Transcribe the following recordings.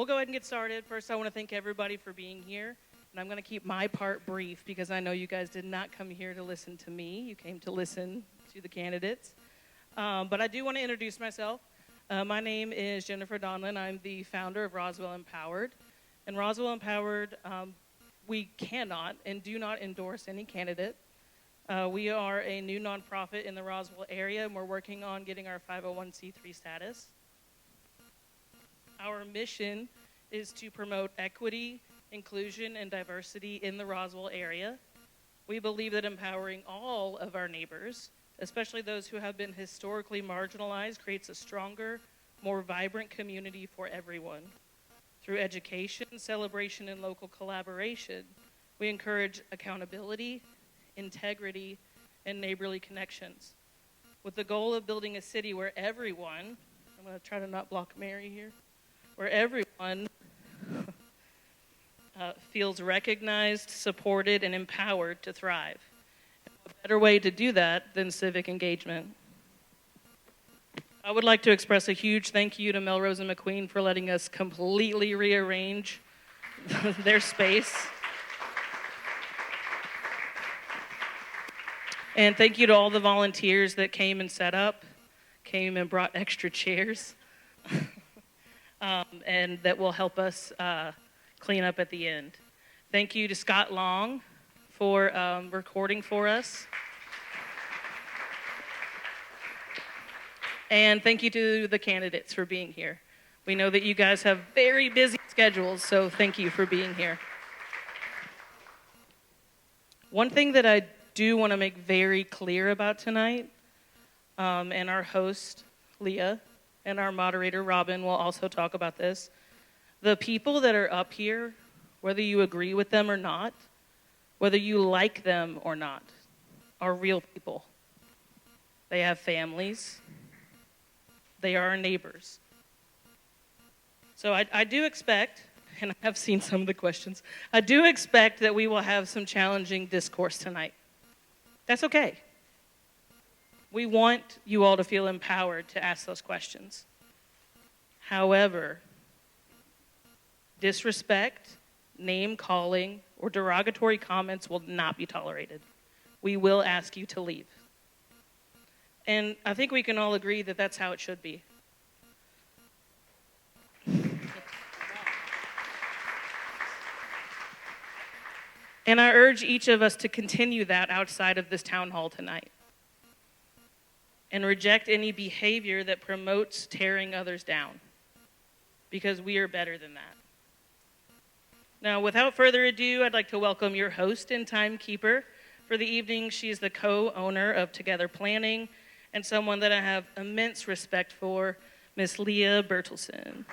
We'll go ahead and get started. First, I want to thank everybody for being here. And I'm going to keep my part brief because I know you guys did not come here to listen to me. You came to listen to the candidates. But I do want to introduce myself. My name is Jennifer Donlin. I'm the founder of Roswell Empowered. And Roswell Empowered, we cannot and do not endorse any candidate. We are a new nonprofit in the Roswell area, and we're working on getting our 501c3 status. Our mission is to promote equity, inclusion, and diversity in the Roswell area. We believe that empowering all of our neighbors, especially those who have been historically marginalized, creates a stronger, more vibrant community for everyone. Through education, celebration, and local collaboration, we encourage accountability, integrity, and neighborly connections, with the goal of building a city where everyone, I'm going to try to not block Mary here, where everyone feels recognized, supported, and empowered to thrive. A better way to do that than civic engagement. I would like to express a huge thank you to Melrose McQueen for letting us completely rearrange their space. And thank you to all the volunteers that came and set up, came and brought extra chairs, and that will help us clean up at the end. Thank you to Scott Long for recording for us. And thank you to the candidates for being here. We know that you guys have very busy schedules, so thank you for being here. One thing that I do want to make very clear about tonight, and our host, Leah, and our moderator, Robin, will also talk about this. The people that are up here, whether you agree with them or not, whether you like them or not, are real people. They have families. They are our neighbors. So I do expect, and I have seen some of the questions, I do expect that we will have some challenging discourse tonight. That's okay. We want you all to feel empowered to ask those questions. However, disrespect, name-calling, or derogatory comments will not be tolerated. We will ask you to leave. And I think we can all agree that that's how it should be. And I urge each of us to continue that outside of this town hall tonight. And reject any behavior that promotes tearing others down. Because we are better than that. Now, without further ado, I'd like to welcome your host and timekeeper for the evening. She's the co-owner of Together Planning and someone that I have immense respect for, Miss Leah Bertelsen.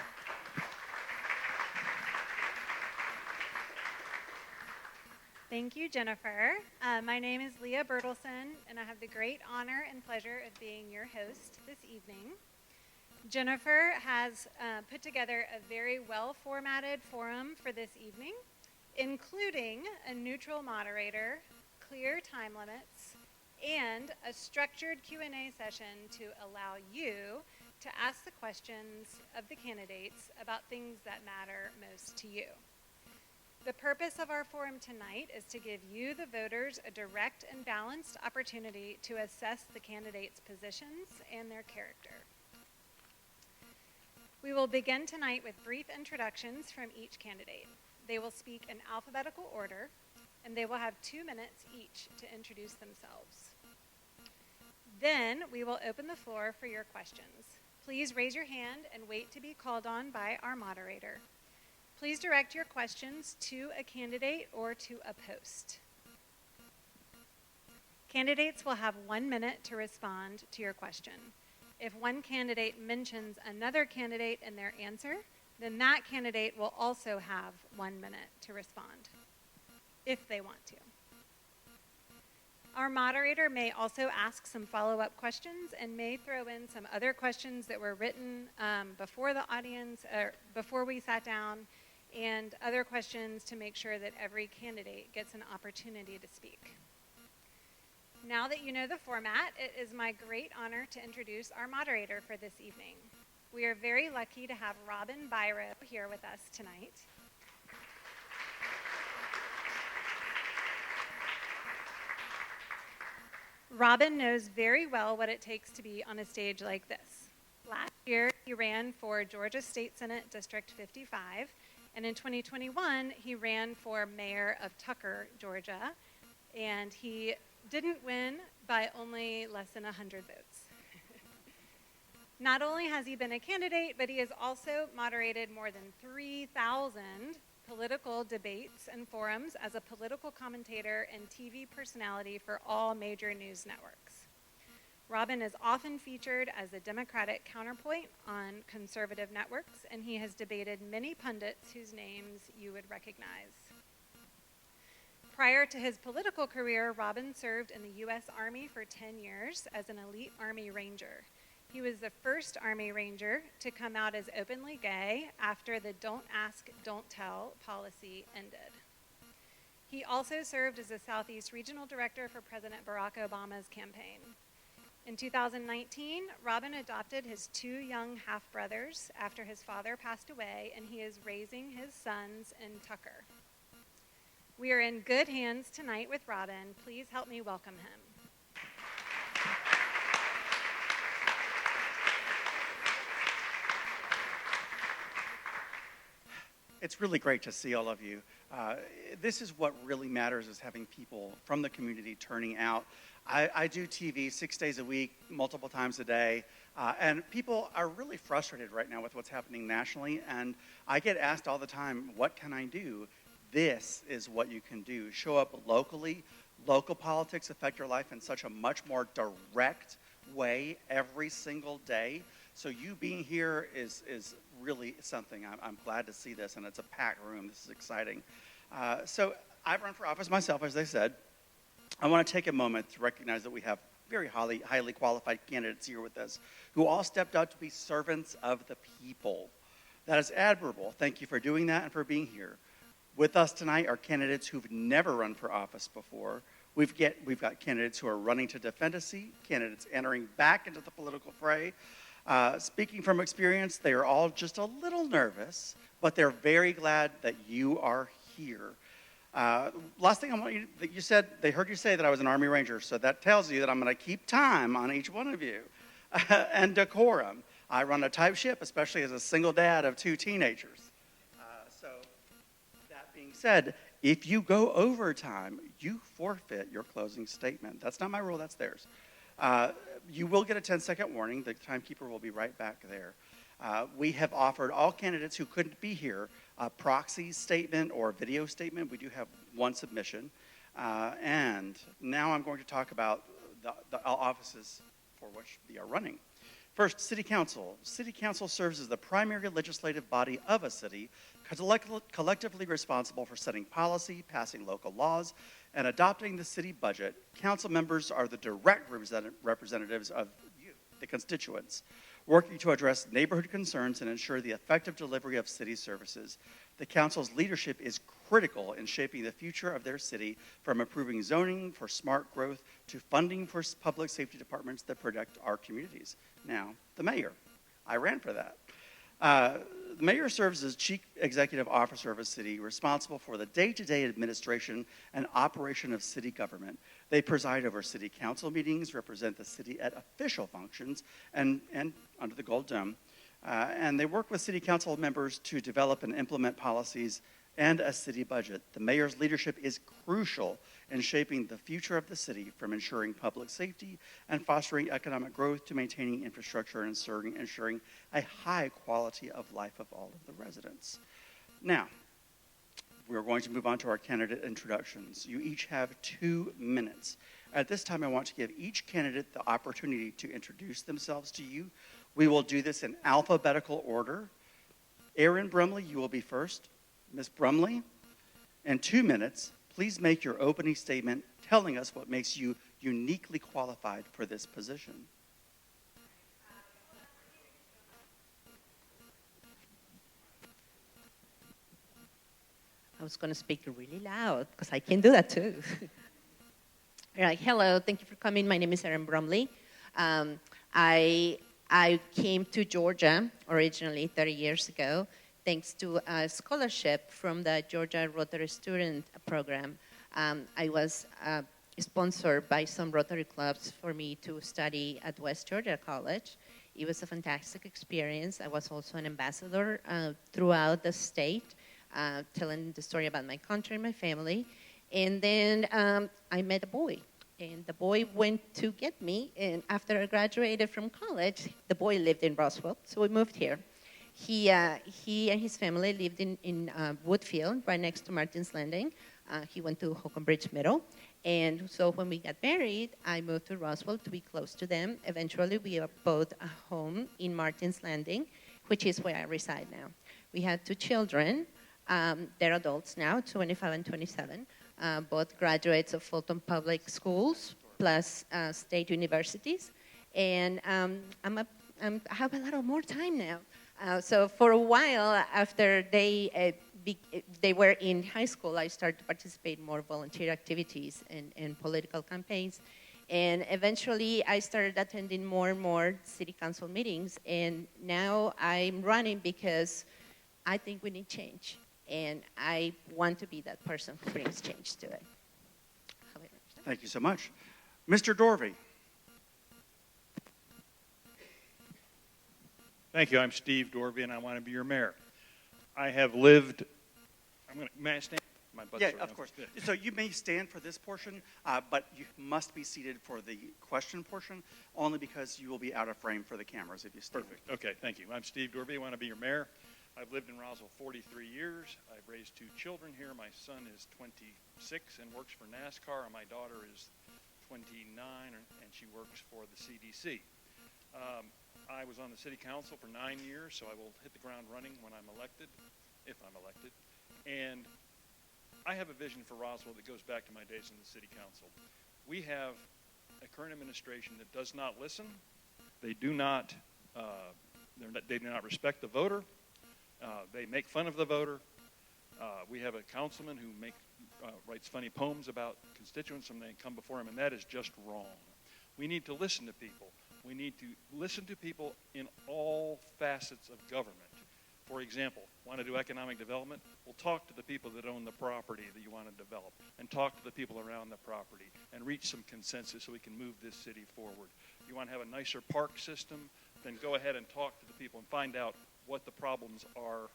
Thank you, Jennifer. My name is Leah Bertelsen, and I have the great honor and pleasure of being your host this evening. Jennifer has put together a very well-formatted forum for this evening, including a neutral moderator, clear time limits, and a structured Q&A session to allow you to ask the questions of the candidates about things that matter most to you. The purpose of our forum tonight is to give you, the voters, a direct and balanced opportunity to assess the candidates' positions and their character. We will begin tonight with brief introductions from each candidate. They will speak in alphabetical order, and they will have 2 minutes each to introduce themselves. Then we will open the floor for your questions. Please raise your hand and wait to be called on by our moderator. Please direct your questions to a candidate or to a post. Candidates will have 1 minute to respond to your question. If one candidate mentions another candidate in their answer, then that candidate will also have 1 minute to respond, if they want to. Our moderator may also ask some follow-up questions and may throw in some other questions that were written before the audience, or before we sat down, and other questions to make sure that every candidate gets an opportunity to speak. Now that you know the format, it is my great honor to introduce our moderator for this evening. We are very lucky to have Robin Byro here with us tonight. Robin knows very well what it takes to be on a stage like this. Last year, he ran for Georgia State Senate District 55, and in 2021, he ran for mayor of Tucker, Georgia, and he didn't win by only less than 100 votes. Not only has he been a candidate, but he has also moderated more than 3,000 political debates and forums as a political commentator and TV personality for all major news networks. Robin is often featured as a Democratic counterpoint on conservative networks, and he has debated many pundits whose names you would recognize. Prior to his political career, Robin served in the U.S. Army for 10 years as an elite Army Ranger. He was the first Army Ranger to come out as openly gay after the Don't Ask, Don't Tell policy ended. He also served as the Southeast Regional Director for President Barack Obama's campaign. In 2019, Robin adopted his 2 young half-brothers after his father passed away, and he is raising his sons in Tucker. We are in good hands tonight with Robin. Please help me welcome him. It's really great to see all of you. This is what really matters, is having people from the community turning out. I do TV 6 days a week, multiple times a day, and people are really frustrated right now with what's happening nationally, and I get asked all the time, what can I do? This is what you can do. Show up locally. Local politics affect your life in such a much more direct way every single day. So you being here is really something. I'm glad to see this, and it's a packed room. This is exciting. So I've run for office myself, as they said. I want to take a moment to recognize that we have very highly qualified candidates here with us who all stepped out to be servants of the people. That is admirable. Thank you for doing that and for being here. With us tonight are candidates who've never run for office before. We've got candidates who are running to defend a seat, candidates entering back into the political fray. Speaking from experience, they are all just a little nervous, but they're very glad that you are here. Last thing I want you, that you said, they heard you say that I was an Army Ranger, so that tells you that I'm going to keep time on each one of you and decorum. I run a tight ship, especially as a single dad of 2 teenagers. So that being said, if you go over time, you forfeit your closing statement. That's not my rule, that's theirs. You will get a 10-second warning. The timekeeper will be right back there. We have offered all candidates who couldn't be here a proxy statement or a video statement. We do have one submission. And now I'm going to talk about the offices for which we are running. First, City Council. City Council serves as the primary legislative body of a city, collectively responsible for setting policy, passing local laws, and adopting the city budget. Council members are the direct representatives of you, the constituents, working to address neighborhood concerns and ensure the effective delivery of city services. The council's leadership is critical in shaping the future of their city, from improving zoning for smart growth to funding for public safety departments that protect our communities. Now, the mayor. I ran for that. The mayor serves as chief executive officer of a city, responsible for the day-to-day administration and operation of city government. They preside over city council meetings, represent the city at official functions, and under the Gold Dome. And they work with city council members to develop and implement policies and a city budget. The mayor's leadership is crucial in shaping the future of the city, from ensuring public safety and fostering economic growth to maintaining infrastructure and ensuring a high quality of life of all of the residents. Now, we're going to move on to our candidate introductions. You each have 2 minutes. At this time, I want to give each candidate the opportunity to introduce themselves to you. We will do this in alphabetical order. Erin Brumley, you will be first. Ms. Brumley, in 2 minutes, please make your opening statement telling us what makes you uniquely qualified for this position. I was going to speak really loud because I can do that too. All right, hello, thank you for coming. My name is Erin Brumley. I I came to Georgia originally 30 years ago, thanks to a scholarship from the Georgia Rotary Student Program. I was sponsored by some Rotary clubs for me to study at West Georgia College. It was a fantastic experience. I was also an ambassador throughout the state, telling the story about my country and my family. And then I met a boy, and the boy went to get me. And after I graduated from college, the boy lived in Roswell, so we moved here. He and his family lived in Woodfield, right next to Martin's Landing. He went to Holcomb Bridge Middle. And so when we got married, I moved to Roswell to be close to them. Eventually, we bought a home in Martin's Landing, which is where I reside now. We had 2 children. They're adults now, 25 and 27, both graduates of Fulton Public Schools, plus state universities. And I have a little more time now. So for a while, after they were in high school, I started to participate in more volunteer activities and political campaigns. And eventually, I started attending more and more city council meetings. And now I'm running because I think we need change. And I want to be that person who brings change to it. Thank you so much. Mr. Dorvey. Thank you. I'm Steve Dorvey, and I want to be your mayor. I have lived. May I stand? My butt's Yeah, sore. of course. So you may stand for this portion, but you must be seated for the question portion, only because you will be out of frame for the cameras if you stand. Perfect. Okay, thank you. I'm Steve Dorvey. I want to be your mayor. I've lived in Roswell 43 years. I've raised 2 children here. My son is 26 and works for NASCAR, and my daughter is 29, and she works for the CDC. I was on the city council for 9 years, so I will hit the ground running when I'm elected, if I'm elected. And I have a vision for Roswell that goes back to my days in the city council. We have a current administration that does not listen. They do not respect the voter. They make fun of the voter. We have a councilman who writes funny poems about constituents when they come before him, and that is just wrong. We need to listen to people. We need to listen to people in all facets of government. For example, want to do economic development? Well, talk to the people that own the property that you want to develop, and talk to the people around the property, and reach some consensus so we can move this city forward. You want to have a nicer park system? Then go ahead and talk to the people and find out what the problems are.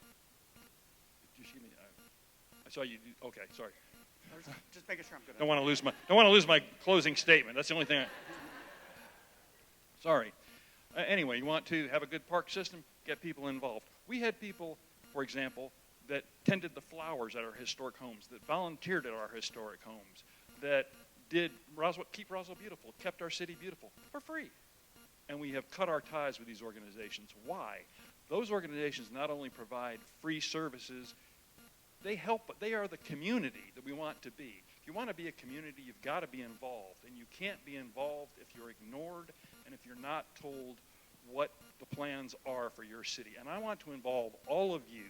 Did you see me? I saw you. Okay, sorry. Just making sure I'm good. Don't want to lose my closing statement. That's the only thing. Sorry. Anyway, you want to have a good park system? Get people involved. We had people, for example, that tended the flowers at our historic homes, that volunteered at our historic homes, that did keep Roswell beautiful, kept our city beautiful for free. And we have cut our ties with these organizations. Why? Those organizations not only provide free services, they help, but they are the community that we want to be. If you want to be a community, you've got to be involved. And you can't be involved if you're ignored and if you're not told what the plans are for your city. And I want to involve all of you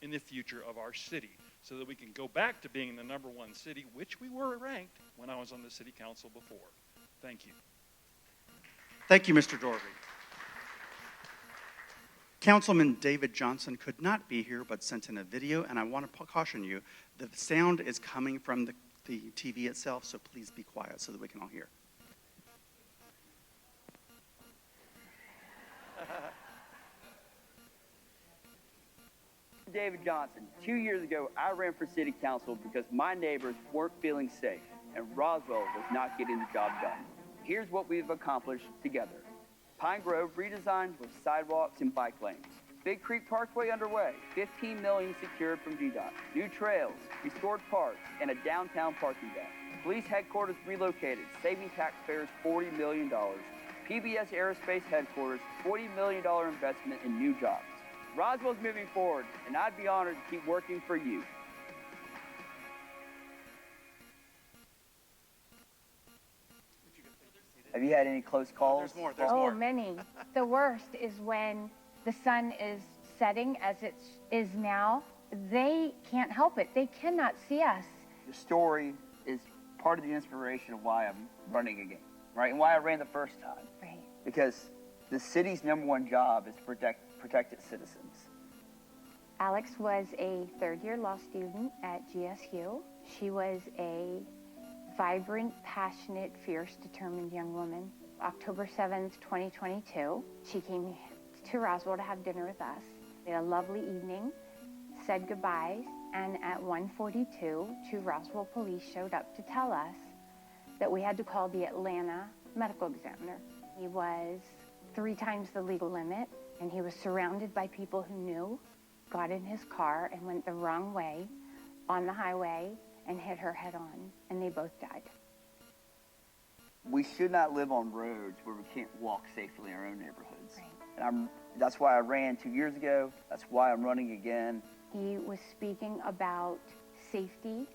in the future of our city so that we can go back to being the #1 city, which we were ranked when I was on the city council before. Thank you. Thank you, Mr. Dorvey. Councilman David Johnson could not be here but sent in a video, and I want to caution you, the sound is coming from the TV itself, so please be quiet so that we can all hear. David Johnson. 2 years ago, I ran for city council because my neighbors weren't feeling safe, and Roswell was not getting the job done. Here's what we've accomplished together. Pine Grove redesigned with sidewalks and bike lanes. Big Creek Parkway underway, $15 million secured from GDOT. New trails, restored parks, and a downtown parking deck. Police headquarters relocated, saving taxpayers $40 million. PBS Aerospace Headquarters, $40 million investment in new jobs. Roswell's moving forward, and I'd be honored to keep working for you. Have you had any close calls? There's more. Many. The worst is when the sun is setting as it is now. They can't help it. They cannot see us. The story is part of the inspiration of why I'm running again, right? And why I ran the first time. Right. Because The city's #1 job is to protect its citizens. Alex was a third-year law student at GSU. She was a vibrant, passionate, fierce, determined young woman. October 7th, 2022, she came to Roswell to have dinner with us. We had a lovely evening, said goodbyes, and at 1:42, 2 Roswell police showed up to tell us that we had to call the Atlanta medical examiner. He was 3 times the legal limit, and he was surrounded by people who knew, got in his car and went the wrong way on the highway and hit her head on, and they both died. We should not live on roads where we can't walk safely in our own neighborhoods. Right. And that's why I ran 2 years ago. That's why I'm running again. He was speaking about safety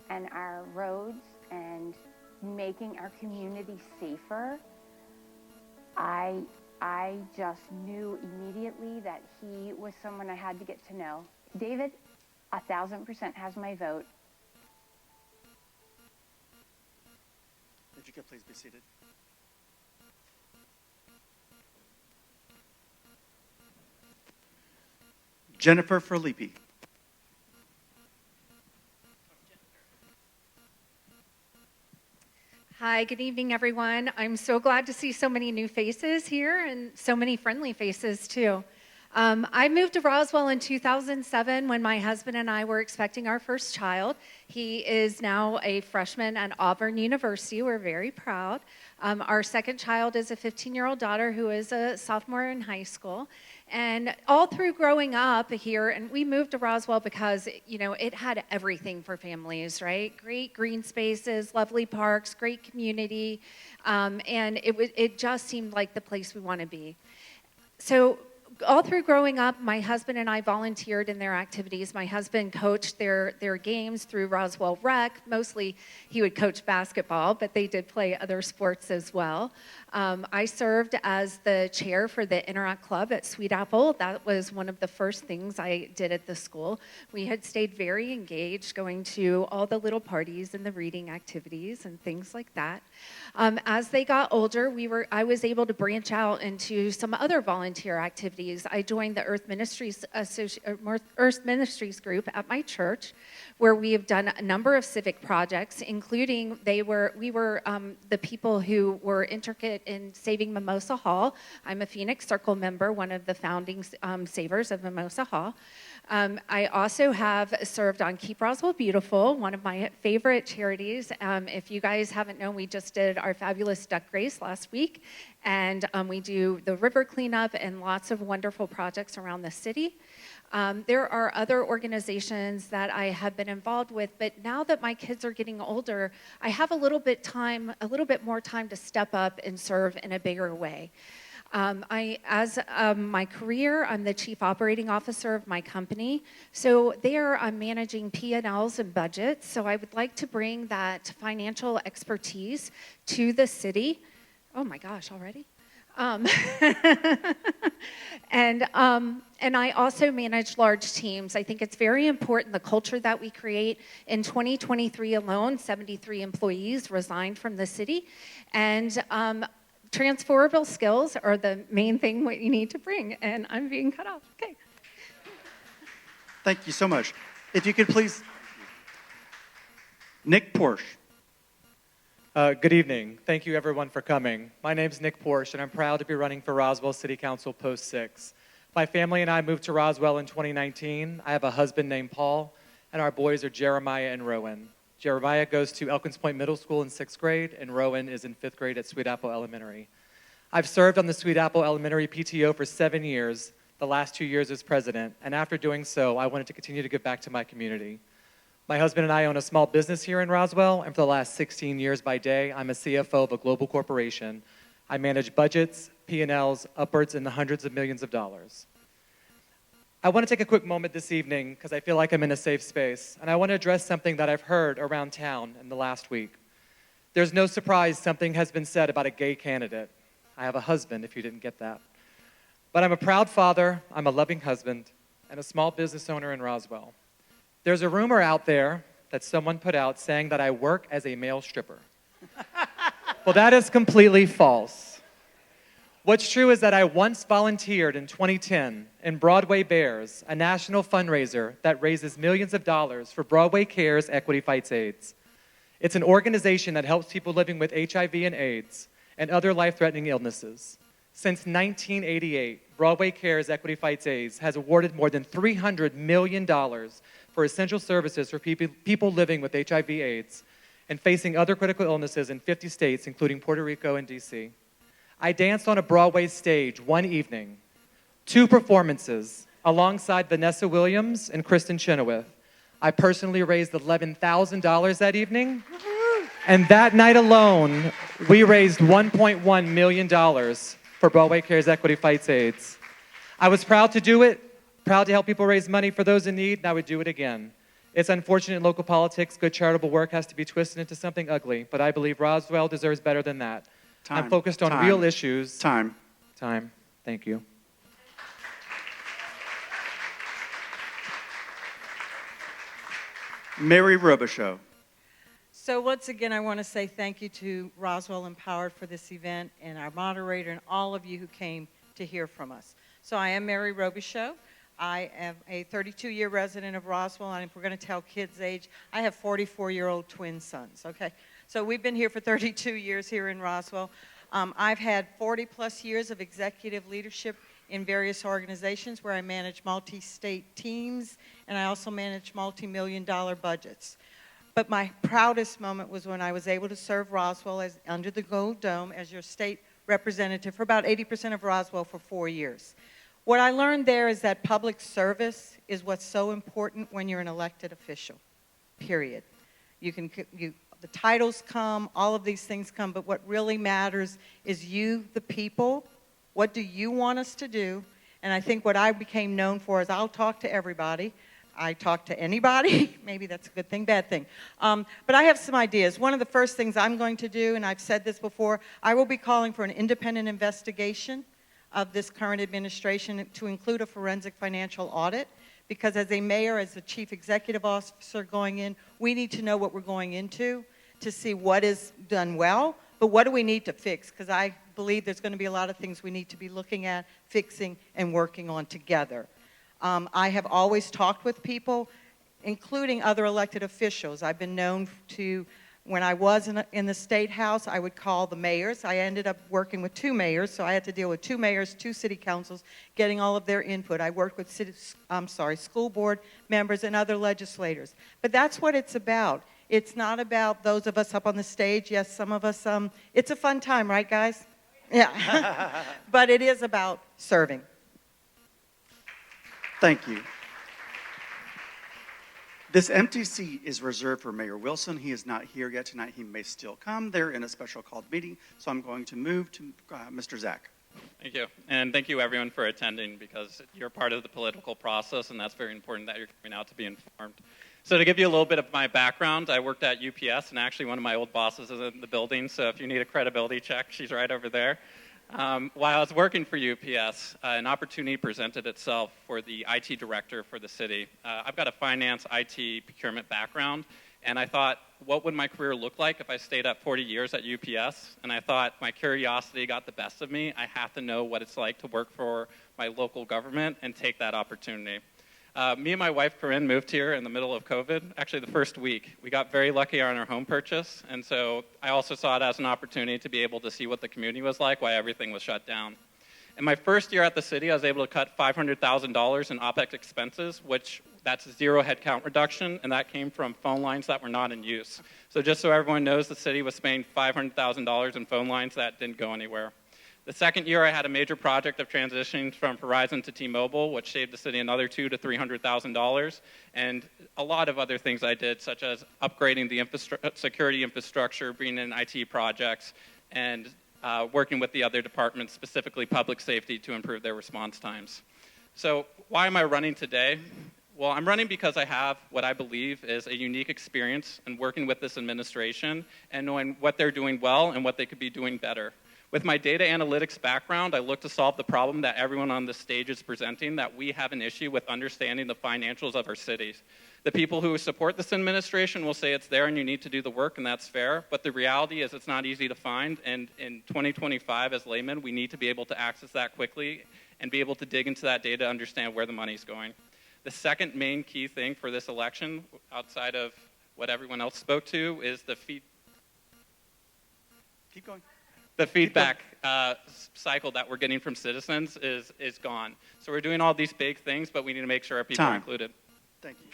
and our roads and making our community safer. I just knew immediately that he was someone I had to get to know. David, 1,000% has my vote. If you could please be seated. Jennifer Filippi. Hi, good evening, everyone. I'm so glad to see so many new faces here and so many friendly faces, too. I moved to Roswell in 2007 when my husband and I were expecting our first child. He is now a freshman at Auburn University. We're very proud. Our second child is a 15-year-old daughter who is a sophomore in high school. And all through growing up here, and we moved to Roswell because, you know, it had everything for families, right? Great green spaces, lovely parks, great community, and it just seemed like the place we want to be. So all through growing up, my husband and I volunteered in their activities. My husband coached their games through Roswell Rec. Mostly he would coach basketball, but they did play other sports as well. I served as the chair for the Interact Club at Sweet Apple. That was one of the first things I did at the school. We had stayed very engaged, going to all the little parties and the reading activities and things like that. As they got older, I was able to branch out into some other volunteer activities. I joined the Earth Ministries group at my church, where we have done a number of civic projects, including we were the people who were intricate in saving Mimosa Hall. I'm a Phoenix Circle member, one of the founding savers of Mimosa Hall. I also have served on Keep Roswell Beautiful, one of my favorite charities. If you guys haven't known, we just did our fabulous duck race last week, and we do the river cleanup and lots of wonderful projects around the city. There are other organizations that I have been involved with, but now that my kids are getting older, I have a little bit more time to step up and serve in a bigger way. My career, I'm the chief operating officer of my company. So there I'm managing P&Ls and budgets. So I would like to bring that financial expertise to the city. Oh my gosh, already? And I also manage large teams. I think it's very important, the culture that we create. In 2023 alone, 73 employees resigned from the city. And transferable skills are the main thing what you need to bring. And I'm being cut off. Okay. Thank you so much. If you could please, Nick Porsche. Good evening. Thank you, everyone, for coming. My name is Nick Porsche, and I'm proud to be running for Roswell City Council Post 6. My family and I moved to Roswell in 2019. I have a husband named Paul, and our boys are Jeremiah and Rowan. Jeremiah goes to Elkins Point Middle School in 6th grade, and Rowan is in 5th grade at Sweet Apple Elementary. I've served on the Sweet Apple Elementary PTO for 7 years, the last 2 years as president, and after doing so, I wanted to continue to give back to my community. My husband and I own a small business here in Roswell, and for the last 16 years by day, I'm a CFO of a global corporation. I manage budgets, P&Ls, upwards in the hundreds of millions of dollars. I want to take a quick moment this evening because I feel like I'm in a safe space, and I want to address something that I've heard around town in the last week. There's no surprise something has been said about a gay candidate. I have a husband, if you didn't get that. But I'm a proud father, I'm a loving husband, and a small business owner in Roswell. There's a rumor out there that someone put out saying that I work as a male stripper. Well, that is completely false. What's true is that I once volunteered in 2010 in Broadway Bears, a national fundraiser that raises millions of dollars for Broadway Cares Equity Fights AIDS. It's an organization that helps people living with HIV and AIDS and other life-threatening illnesses. Since 1988, Broadway Cares Equity Fights AIDS has awarded more than $300 million for essential services for people living with HIV/AIDS and facing other critical illnesses in 50 states, including Puerto Rico and DC. I danced on a Broadway stage one evening, 2 performances, alongside Vanessa Williams and Kristen Chenoweth. I personally raised $11,000 that evening, and that night alone, we raised $1.1 million for Broadway Cares Equity Fights AIDS. I was proud to do it, proud to help people raise money for those in need, and I would do it again. It's unfortunate in local politics, good charitable work has to be twisted into something ugly, but I believe Roswell deserves better than that. I'm focused on real issues. Time. Thank you. Mary Robichaux. So once again, I want to say thank you to Roswell Empowered for this event and our moderator and all of you who came to hear from us. So I am Mary Robichaux. I am a 32-year resident of Roswell, and if we're going to tell kids' age, I have 44-year-old twin sons, okay? So we've been here for 32 years here in Roswell. I've had 40-plus years of executive leadership in various organizations where I manage multi-state teams, and I also manage multi-million-dollar budgets. But my proudest moment was when I was able to serve Roswell as under the Gold Dome as your state representative for about 80% of Roswell for 4 years. What I learned there is that public service is what's so important when you're an elected official, period. The titles come, all of these things come, but what really matters is you, the people. What do you want us to do? And I think what I became known for is I'll talk to everybody. I talk to anybody. Maybe that's a good thing, bad thing. But I have some ideas. One of the first things I'm going to do, and I've said this before, I will be calling for an independent investigation of this current administration to include a forensic financial audit. Because as a mayor, as a chief executive officer going in, we need to know what we're going into to see what is done well, but what do we need to fix? Because I believe there's going to be a lot of things we need to be looking at, fixing, and working on together. I have always talked with people, including other elected officials. I've been known to, when I was in the State House, I would call the mayors. I ended up working with 2 mayors, so I had to deal with 2 mayors, 2 city councils, getting all of their input. I worked with school board members and other legislators. But that's what it's about. It's not about those of us up on the stage. Yes, some of us, it's a fun time, right, guys? Yeah. But it is about serving. Thank you. This empty seat is reserved for Mayor Wilson. He is not here yet tonight. He may still come. They're in a special called meeting, so I'm going to move to Mr. Zach. Thank you. And thank you, everyone, for attending, because you're part of the political process, and that's very important that you're coming out to be informed. So to give you a little bit of my background, I worked at UPS, and actually one of my old bosses is in the building, so if you need a credibility check, she's right over there. While I was working for UPS, an opportunity presented itself for the IT director for the city. I've got a finance, IT, procurement background, and I thought, what would my career look like if I stayed up 40 years at UPS? And I thought my curiosity got the best of me. I have to know what it's like to work for my local government and take that opportunity. Me and my wife, Corinne, moved here in the middle of COVID, actually the first week. We got very lucky on our home purchase, and so I also saw it as an opportunity to be able to see what the community was like while everything was shut down. In my first year at the city, I was able to cut $500,000 in OPEX expenses, which that's 0 headcount reduction, and that came from phone lines that were not in use. So just so everyone knows, the city was spending $500,000 in phone lines that didn't go anywhere. The second year, I had a major project of transitioning from Verizon to T-Mobile, which saved the city another $200,000 to $300,000, and a lot of other things I did, such as upgrading the security infrastructure, bringing in IT projects, and working with the other departments, specifically public safety, to improve their response times. So why am I running today? Well, I'm running because I have what I believe is a unique experience in working with this administration and knowing what they're doing well and what they could be doing better. With my data analytics background, I look to solve the problem that everyone on this stage is presenting, that we have an issue with understanding the financials of our cities. The people who support this administration will say it's there and you need to do the work, and that's fair. But the reality is it's not easy to find. And in 2025, as laymen, we need to be able to access that quickly and be able to dig into that data to understand where the money's going. The second main key thing for this election, outside of what everyone else spoke to, is the Keep going. The feedback cycle that we're getting from citizens is gone. So we're doing all these big things, but we need to make sure our people are included. Thank you.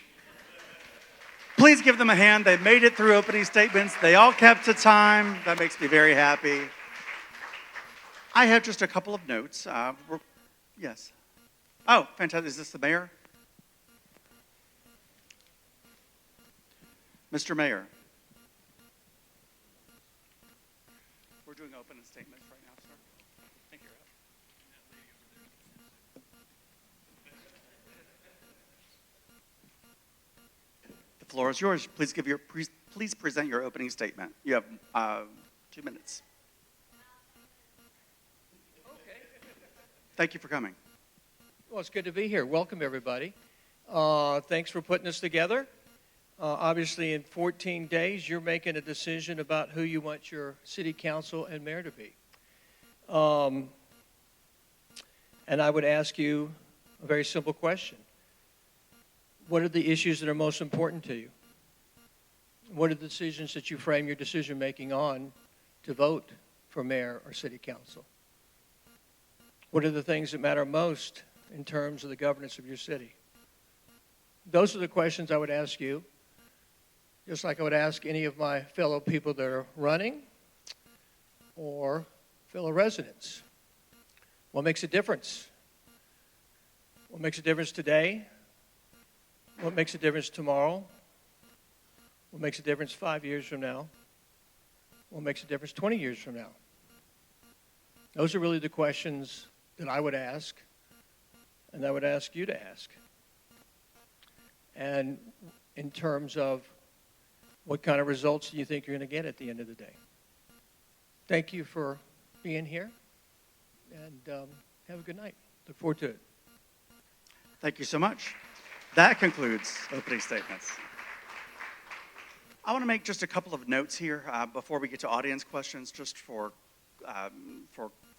Please give them a hand. They made it through opening statements. They all kept to time. That makes me very happy. I have just a couple of notes. Yes. Oh, fantastic. Is this the mayor? Mr. Mayor. We're doing opening statements right now, sir. Thank you. The floor is yours. Please present your opening statement. You have 2 minutes. Okay. Thank you for coming. Well, it's good to be here. Welcome, everybody. Thanks for putting this together. Obviously, in 14 days, you're making a decision about who you want your city council and mayor to be. And I would ask you a very simple question. What are the issues that are most important to you? What are the decisions that you frame your decision-making on to vote for mayor or city council? What are the things that matter most in terms of the governance of your city? Those are the questions I would ask you, just like I would ask any of my fellow people that are running or fellow residents. What makes a difference? What makes a difference today? What makes a difference tomorrow? What makes a difference 5 years from now? What makes a difference 20 years from now? Those are really the questions that I would ask, and I would ask you to ask. And in terms of what kind of results do you think you're going to get at the end of the day? Thank you for being here, and have a good night. Look forward to it. Thank you so much. That concludes opening statements. I want to make just a couple of notes here before we get to audience questions, just for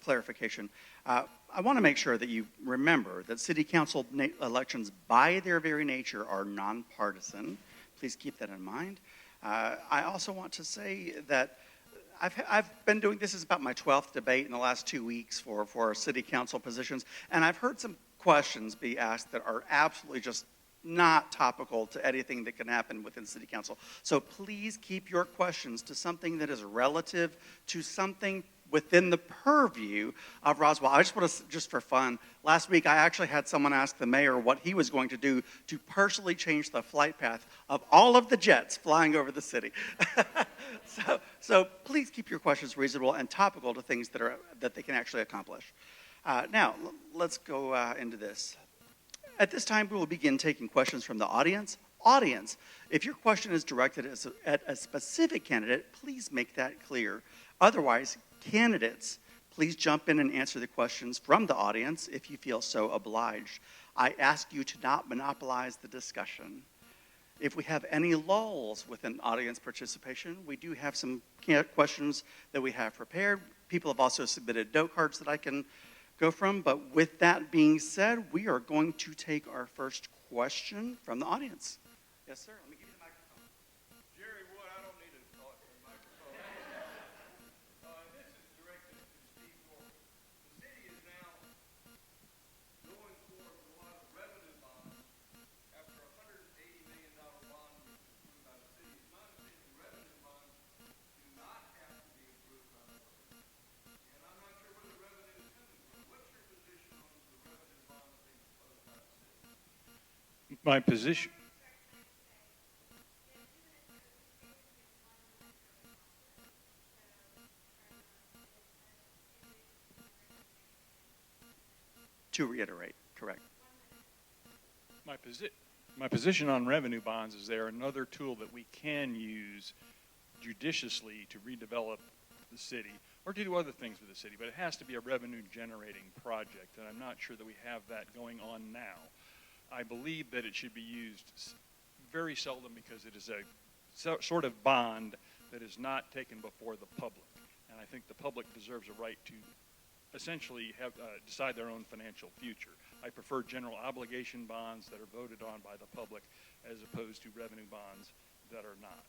clarification. I want to make sure that you remember that city council elections, by their very nature, are nonpartisan. Please keep that in mind. I also want to say that I've been doing, this is about my 12th debate in the last 2 weeks for city council positions, and I've heard some questions be asked that are absolutely just not topical to anything that can happen within city council. So please keep your questions to something that is relative to something within the purview of Roswell. I just want to, just for fun, last week I actually had someone ask the mayor what he was going to do to personally change the flight path of all of the jets flying over the city. So please keep your questions reasonable and topical to things that they can actually accomplish. Now, let's go into this. At this time, we will begin taking questions from the audience. Audience, if your question is directed at a specific candidate, please make that clear. Otherwise, candidates, please jump in and answer the questions from the audience if you feel so obliged. I ask you to not monopolize the discussion. If we have any lulls within audience participation, we do have some questions that we have prepared. People have also submitted note cards that I can go from. But with that being said, we are going to take our first question from the audience. Yes, sir. Let me give you the microphone. Jerry Wood, I don't need a microphone. This is directed to Steve Moore. The city is now going forward with a lot of revenue bonds after a $180 million bond was approved by the city. It's my understanding the revenue bonds do not have to be approved by the board. And I'm not sure where the revenue is coming from. What's your position on the revenue bonds being proposed by the city? My position. To reiterate, correct. My position on revenue bonds is they're another tool that we can use judiciously to redevelop the city or to do other things with the city, but it has to be a revenue-generating project, and I'm not sure that we have that going on now. I believe that it should be used very seldom because it is a sort of bond that is not taken before the public. And I think the public deserves a right to essentially decide their own financial future. I prefer general obligation bonds that are voted on by the public as opposed to revenue bonds that are not.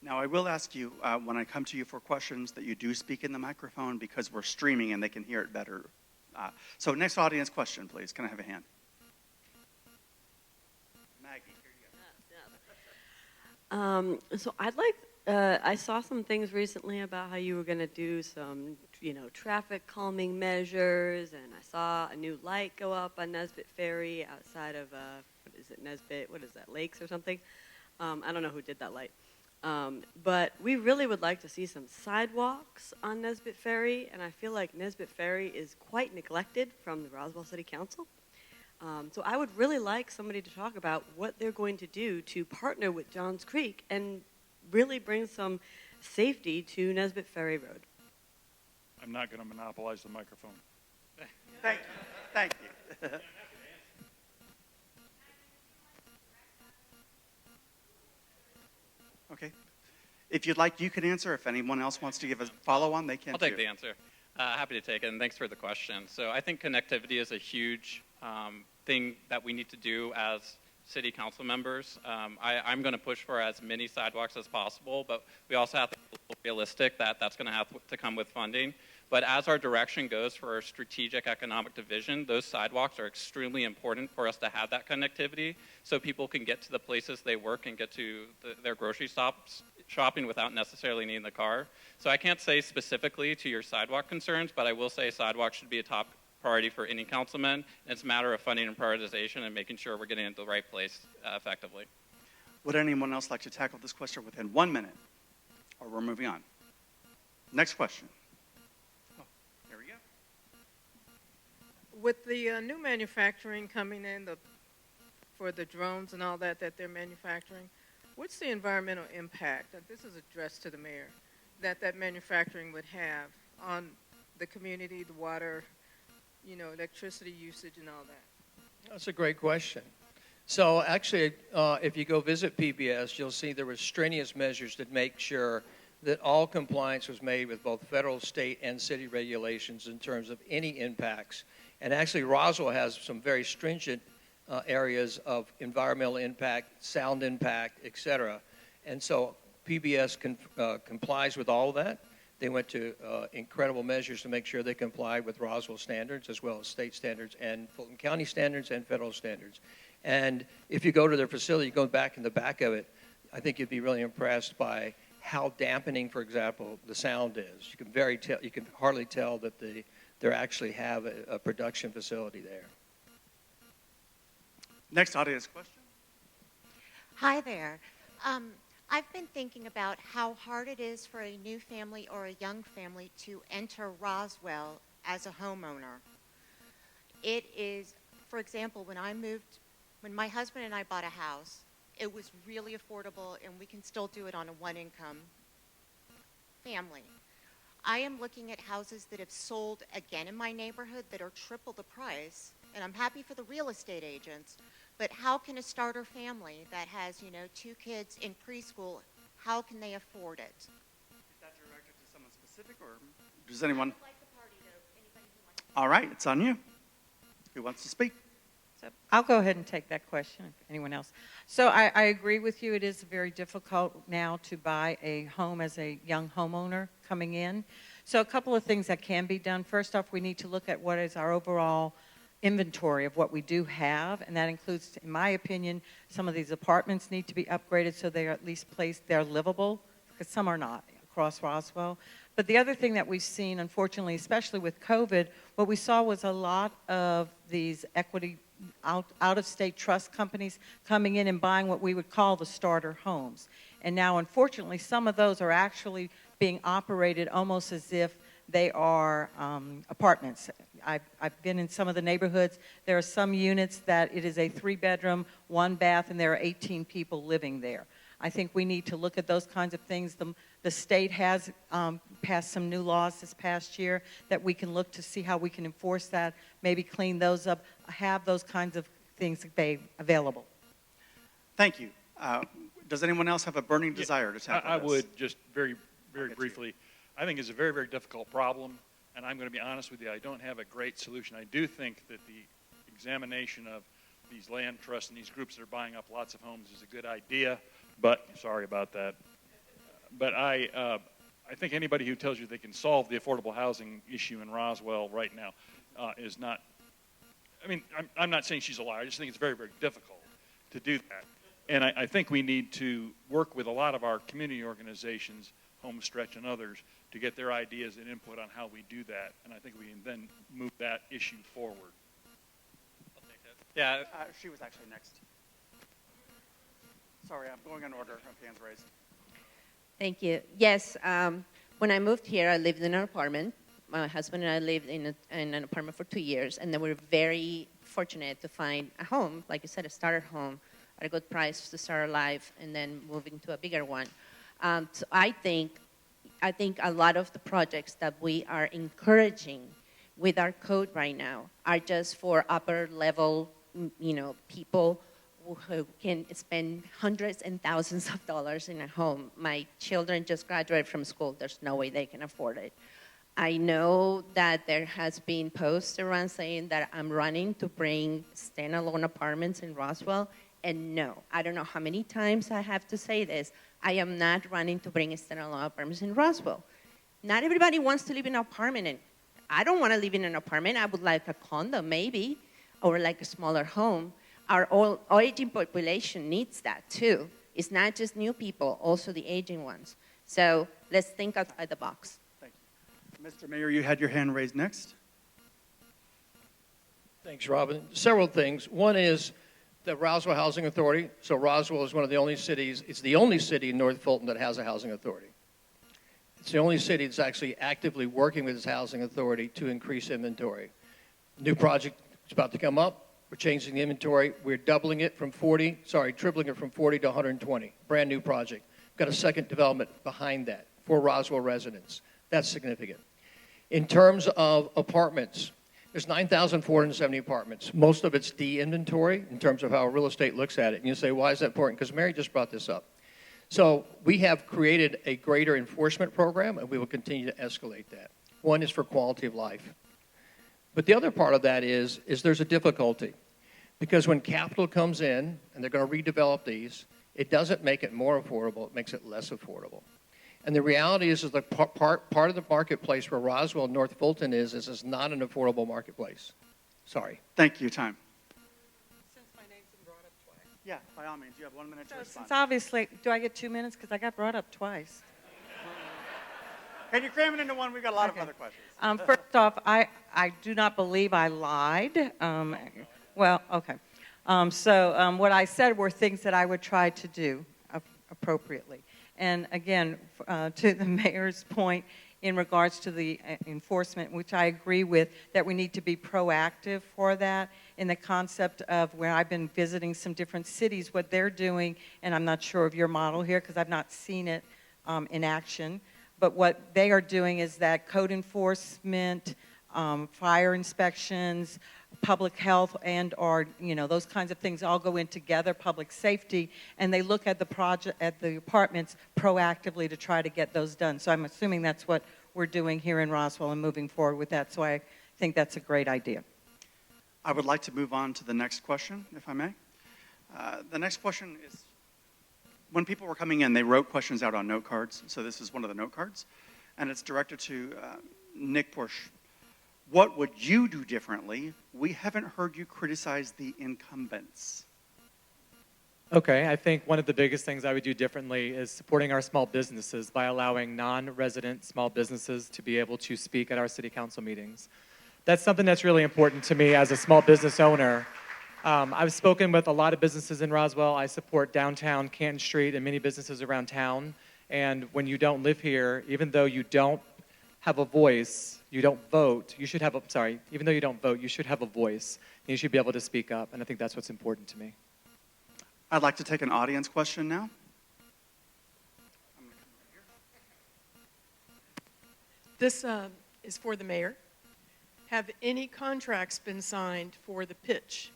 Now, I will ask you, when I come to you for questions, that you do speak in the microphone because we're streaming and they can hear it better. So next audience question, please. Can I have a hand? Maggie, here you go. So I'd like, I saw some things recently about how you were going to do some, traffic calming measures, and I saw a new light go up on Nesbitt Ferry outside of, what is it, Nesbitt, what is that, Lakes or something? I don't know who did that light. But we really would like to see some sidewalks on Nesbitt Ferry, and I feel like Nesbitt Ferry is quite neglected from the Roswell City Council. So I would really like somebody to talk about what they're going to do to partner with Johns Creek and really bring some safety to Nesbitt Ferry Road. I'm not going to monopolize the microphone. Thank you. Thank you. Okay. If you'd like, you can answer. If anyone else wants to give a follow-on, they can. I'll take the answer. Happy to take it, and thanks for the question. So I think connectivity is a huge thing that we need to do as city council members. I'm going to push for as many sidewalks as possible, but we also have to be realistic that that's going to have to come with funding. But as our direction goes for our strategic economic division, those sidewalks are extremely important for us to have that connectivity so people can get to the places they work and get to their grocery stops shopping without necessarily needing the car. So I can't say specifically to your sidewalk concerns, but I will say sidewalks should be a top priority for any councilman. It's a matter of funding and prioritization and making sure we're getting into the right place effectively. Would anyone else like to tackle this question within 1 minute? Or we're moving on. Next question. Oh, here we go. With the new manufacturing coming in for the drones and all that they're manufacturing, what's the environmental impact, this is addressed to the mayor, that manufacturing would have on the community, the water, electricity usage and all that? That's a great question. So actually, if you go visit PBS, you'll see there were strenuous measures to make sure that all compliance was made with both federal, state, and city regulations in terms of any impacts. And actually, Roswell has some very stringent areas of environmental impact, sound impact, et cetera. And so PBS complies with all of that. They went to incredible measures to make sure they complied with Roswell standards as well as state standards and Fulton County standards and federal standards. And if you go to their facility, you go back in the back of it, I think you'd be really impressed by how dampening, for example, the sound is. You can hardly tell that they actually have a production facility there. Next audience question. Hi there. I've been thinking about how hard it is for a new family or a young family to enter Roswell as a homeowner. It is, for example, when my husband and I bought a house, it was really affordable and we can still do it on a one-income family. I am looking at houses that have sold again in my neighborhood that are triple the price, and I'm happy for the real estate agents. But how can a starter family that has, 2 kids in preschool, how can they afford it? Is that directed to someone specific, or does anyone? I would like the party to anybody who wants to. All right, it's on you. Who wants to speak? So I'll go ahead and take that question, if anyone else. So I agree with you. It is very difficult now to buy a home as a young homeowner coming in. So a couple of things that can be done. First off, we need to look at what is our overall inventory of what we do have, and that includes, in my opinion, some of these apartments need to be upgraded so they're at least they're livable, because some are not across Roswell. But the other thing that we've seen, unfortunately, especially with COVID, what we saw was a lot of these equity out-of-state trust companies coming in and buying what we would call the starter homes. And now, unfortunately, some of those are actually being operated almost as if they are apartments. I've been in some of the neighborhoods. There are some units that it is a 3-bedroom, 1 bath, and there are 18 people living there. I think we need to look at those kinds of things. The state has passed some new laws this past year that we can look to see how we can enforce that, maybe clean those up, have those kinds of things available. Thank you. Does anyone else have a burning desire to tackle I this? would just very briefly. I think it's a very, very difficult problem, and I'm going to be honest with you. I don't have a great solution. I do think that the examination of these land trusts and these groups that are buying up lots of homes is a good idea, but sorry about that. But I think anybody who tells you they can solve the affordable housing issue in Roswell right now is not. I mean, I'm not saying she's a liar. I just think it's very, very difficult to do that. And I think we need to work with a lot of our community organizations, Homestretch and others, to get their ideas and input on how we do that. And I think we can then move that issue forward. Yeah. She was actually next. Sorry, I'm going in order of hands raised. Thank you. Yes, when I moved here, I lived in an apartment. My husband and I lived in an apartment for 2 years, and then we were very fortunate to find a home, like you said, a starter home, at a good price to start our life, and then moving to a bigger one. So I think a lot of the projects that we are encouraging with our code right now are just for upper level, people who can spend hundreds and thousands of dollars in a home. My children just graduated from school. There's no way they can afford it. I know that there has been posts around saying that I'm running to bring standalone apartments in Roswell, and no, I don't know how many times I have to say this. I am not running to bring standalone apartments in Roswell. Not everybody wants to live in an apartment, and I don't want to live in an apartment. I would like a condo maybe, or like a smaller home. Our aging population needs that too. It's not just new people, also the aging ones. So let's think outside the box. Thank you. Mr. Mayor, you had your hand raised next. Thanks, Robin. Several things. One is the Roswell Housing Authority. So Roswell is one of the only cities, it's the only city in North Fulton that has a housing authority. It's the only city that's actually actively working with its housing authority to increase inventory. New project is about to come up. We're changing the inventory. We're tripling it from 40 to 120. Brand new project. We've got a second development behind that for Roswell residents. That's significant. In terms of apartments, there's 9,470 apartments. Most of it's de-inventory in terms of how real estate looks at it. And you say, why is that important? Because Mary just brought this up. So we have created a greater enforcement program, and we will continue to escalate that. One is for quality of life. But the other part of that is there's a difficulty. Because when capital comes in, and they're going to redevelop these, it doesn't make it more affordable, it makes it less affordable. And the reality is the part of the marketplace where Roswell and North Fulton is not an affordable marketplace. Sorry. Thank you. Time. Since my name's been brought up twice. Yeah, by all means, you have 1 minute to respond. Since obviously, do I get 2 minutes? Because I got brought up twice. Can you cram it into one? We've got a lot of other questions. First off, I do not believe I lied. Well, okay. What I said were things that I would try to do appropriately. And again, to the mayor's point in regards to the enforcement, which I agree with, that we need to be proactive for that in the concept of where I've been visiting some different cities, what they're doing, and I'm not sure of your model here because I've not seen it in action, but what they are doing is that code enforcement, fire inspections, public health and/or those kinds of things all go in together, public safety, and they look at the apartments proactively to try to get those done. So I'm assuming that's what we're doing here in Roswell and moving forward with that. So I think that's a great idea. I would like to move on to the next question, if I may. The next question is, when people were coming in, they wrote questions out on note cards. So this is one of the note cards, and it's directed to Nick Porsche. What would you do differently? We haven't heard you criticize the incumbents. Okay, I think one of the biggest things I would do differently is supporting our small businesses by allowing non-resident small businesses to be able to speak at our city council meetings. That's something that's really important to me as a small business owner. I've spoken with a lot of businesses in Roswell. I support downtown Canton Street and many businesses around town. And when you don't live here, even though you don't have a voice, you don't vote, you should have even though you don't vote, you should have a voice. And you should be able to speak up, and I think that's what's important to me. I'd like to take an audience question now. This is for the mayor. Have any contracts been signed for the pitch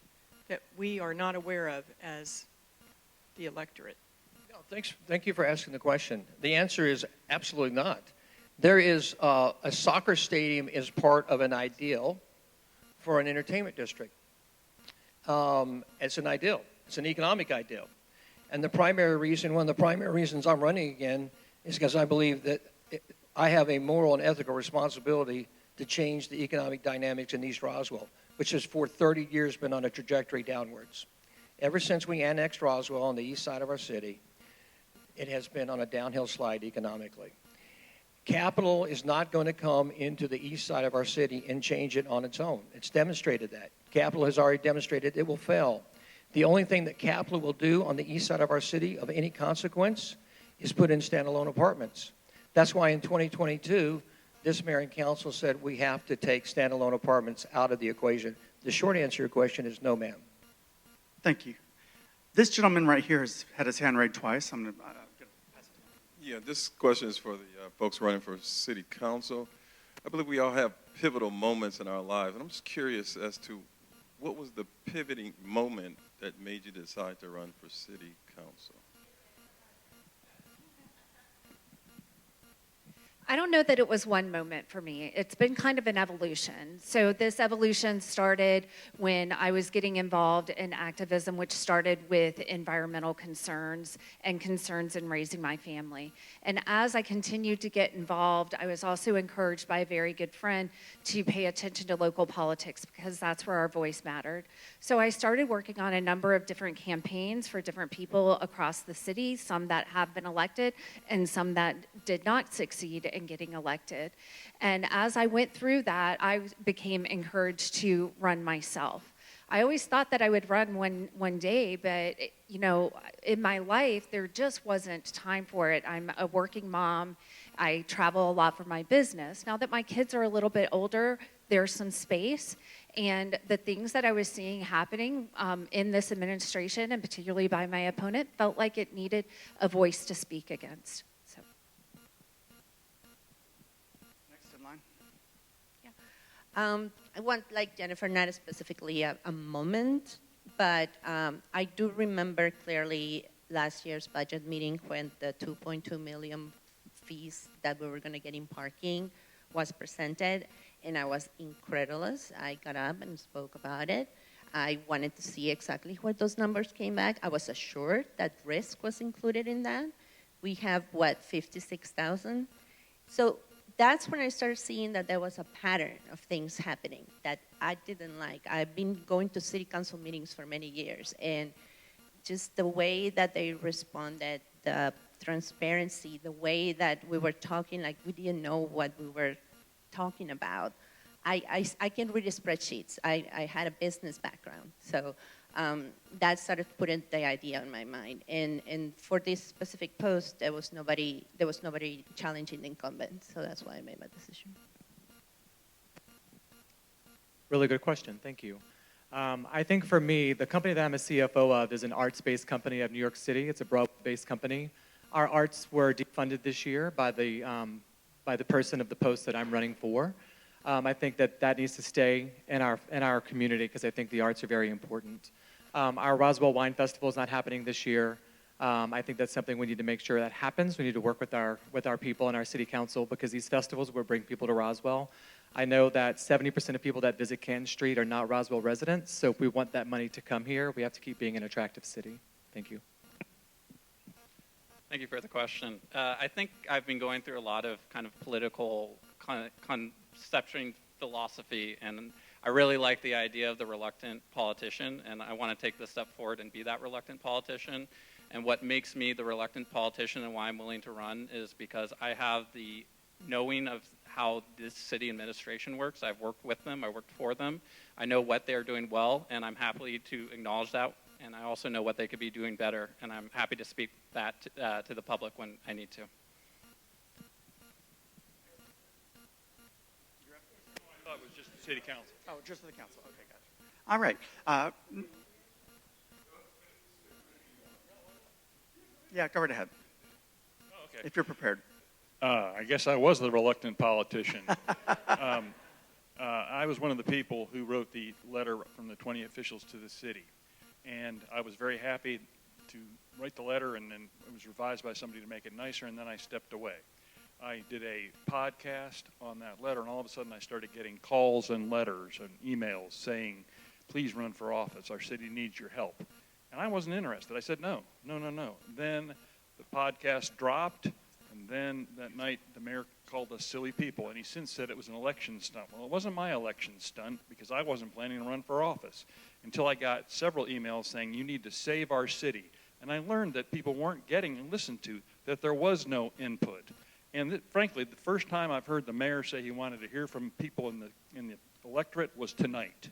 that we are not aware of as the electorate? No, thank you for asking the question. The answer is absolutely not. There is a soccer stadium is part of an ideal for an entertainment district. It's an ideal. It's an economic ideal. And one of the primary reasons I'm running again is because I believe that I have a moral and ethical responsibility to change the economic dynamics in East Roswell, which has for 30 years been on a trajectory downwards. Ever since we annexed Roswell on the east side of our city, it has been on a downhill slide economically. Capital is not going to come into the east side of our city and change it on its own. It's demonstrated that. Capital has already demonstrated it will fail. The only thing that capital will do on the east side of our city of any consequence is put in standalone apartments. That's why in 2022, this mayor and council said we have to take standalone apartments out of the equation. The short answer to your question is no, ma'am. Thank you. This gentleman right here has had his hand raised twice. I'm going to pass it to him. Yeah, this question is for the folks running for city council. I believe we all have pivotal moments in our lives, and I'm just curious as to what was the pivoting moment that made you decide to run for city council? I don't know that it was one moment for me. It's been kind of an evolution. So this evolution started when I was getting involved in activism, which started with environmental concerns and concerns in raising my family. And as I continued to get involved, I was also encouraged by a very good friend to pay attention to local politics because that's where our voice mattered. So I started working on a number of different campaigns for different people across the city, some that have been elected and some that did not succeed in getting elected. And as I went through that, I became encouraged to run myself. I always thought that I would run one day, but you know, in my life, there just wasn't time for it. I'm a working mom. I travel a lot for my business. Now that my kids are a little bit older, there's some space. And the things that I was seeing happening in this administration, and particularly by my opponent, felt like it needed a voice to speak against. So. Next in line. I want, like Jennifer, not specifically a moment, but I do remember clearly last year's budget meeting when the 2.2 million fees that we were going to get in parking was presented, and I was incredulous. I got up and spoke about it. I wanted to see exactly where those numbers came back. I was assured that risk was included in that. We have, 56,000? So that's when I started seeing that there was a pattern of things happening that I didn't like. I've been going to city council meetings for many years, and just the way that they responded, the transparency, the way that we were talking like we didn't know what we were talking about. I can read spreadsheets. I had a business background, so that started putting the idea in my mind. And for this specific post, there was nobody challenging the incumbent, so that's why I made my decision. Really good question. Thank you. I think for me, the company that I'm a CFO of is an arts-based company of New York City. It's a Broadway-based company. Our arts were defunded this year by the person of the post that I'm running for. I think that needs to stay in our community because I think the arts are very important. Our Roswell Wine Festival is not happening this year. I think that's something we need to make sure that happens. We need to work with our people and our city council because these festivals will bring people to Roswell. I know that 70% of people that visit Canton Street are not Roswell residents, so if we want that money to come here, we have to keep being an attractive city. Thank you. Thank you for the question. I think I've been going through a lot of kind of political conception philosophy, and I really like the idea of the reluctant politician, and I want to take this step forward and be that reluctant politician. And what makes me the reluctant politician and why I'm willing to run is because I have the knowing of how this city administration works. I've worked with them, I worked for them. I know what they're doing well, and I'm happy to acknowledge that. And I also know what they could be doing better, and I'm happy to speak that to the public when I need to. I thought it was just the city council. Oh, just the council. Okay, gotcha. All right. Yeah, go right ahead. Oh, okay. If you're prepared. I guess I was the reluctant politician. I was one of the people who wrote the letter from the 20 officials to the city. And I was very happy to write the letter, and then it was revised by somebody to make it nicer, and then I stepped away. I did a podcast on that letter, and all of a sudden I started getting calls and letters and emails saying, please run for office. Our city needs your help. And I wasn't interested. I said, no. Then the podcast dropped, and then that night the mayor called us silly people, and he since said it was an election stunt. Well, it wasn't my election stunt because I wasn't planning to run for office until I got several emails saying, you need to save our city. And I learned that people weren't getting listened to, that there was no input. And frankly, the first time I've heard the mayor say he wanted to hear from people in the electorate was tonight.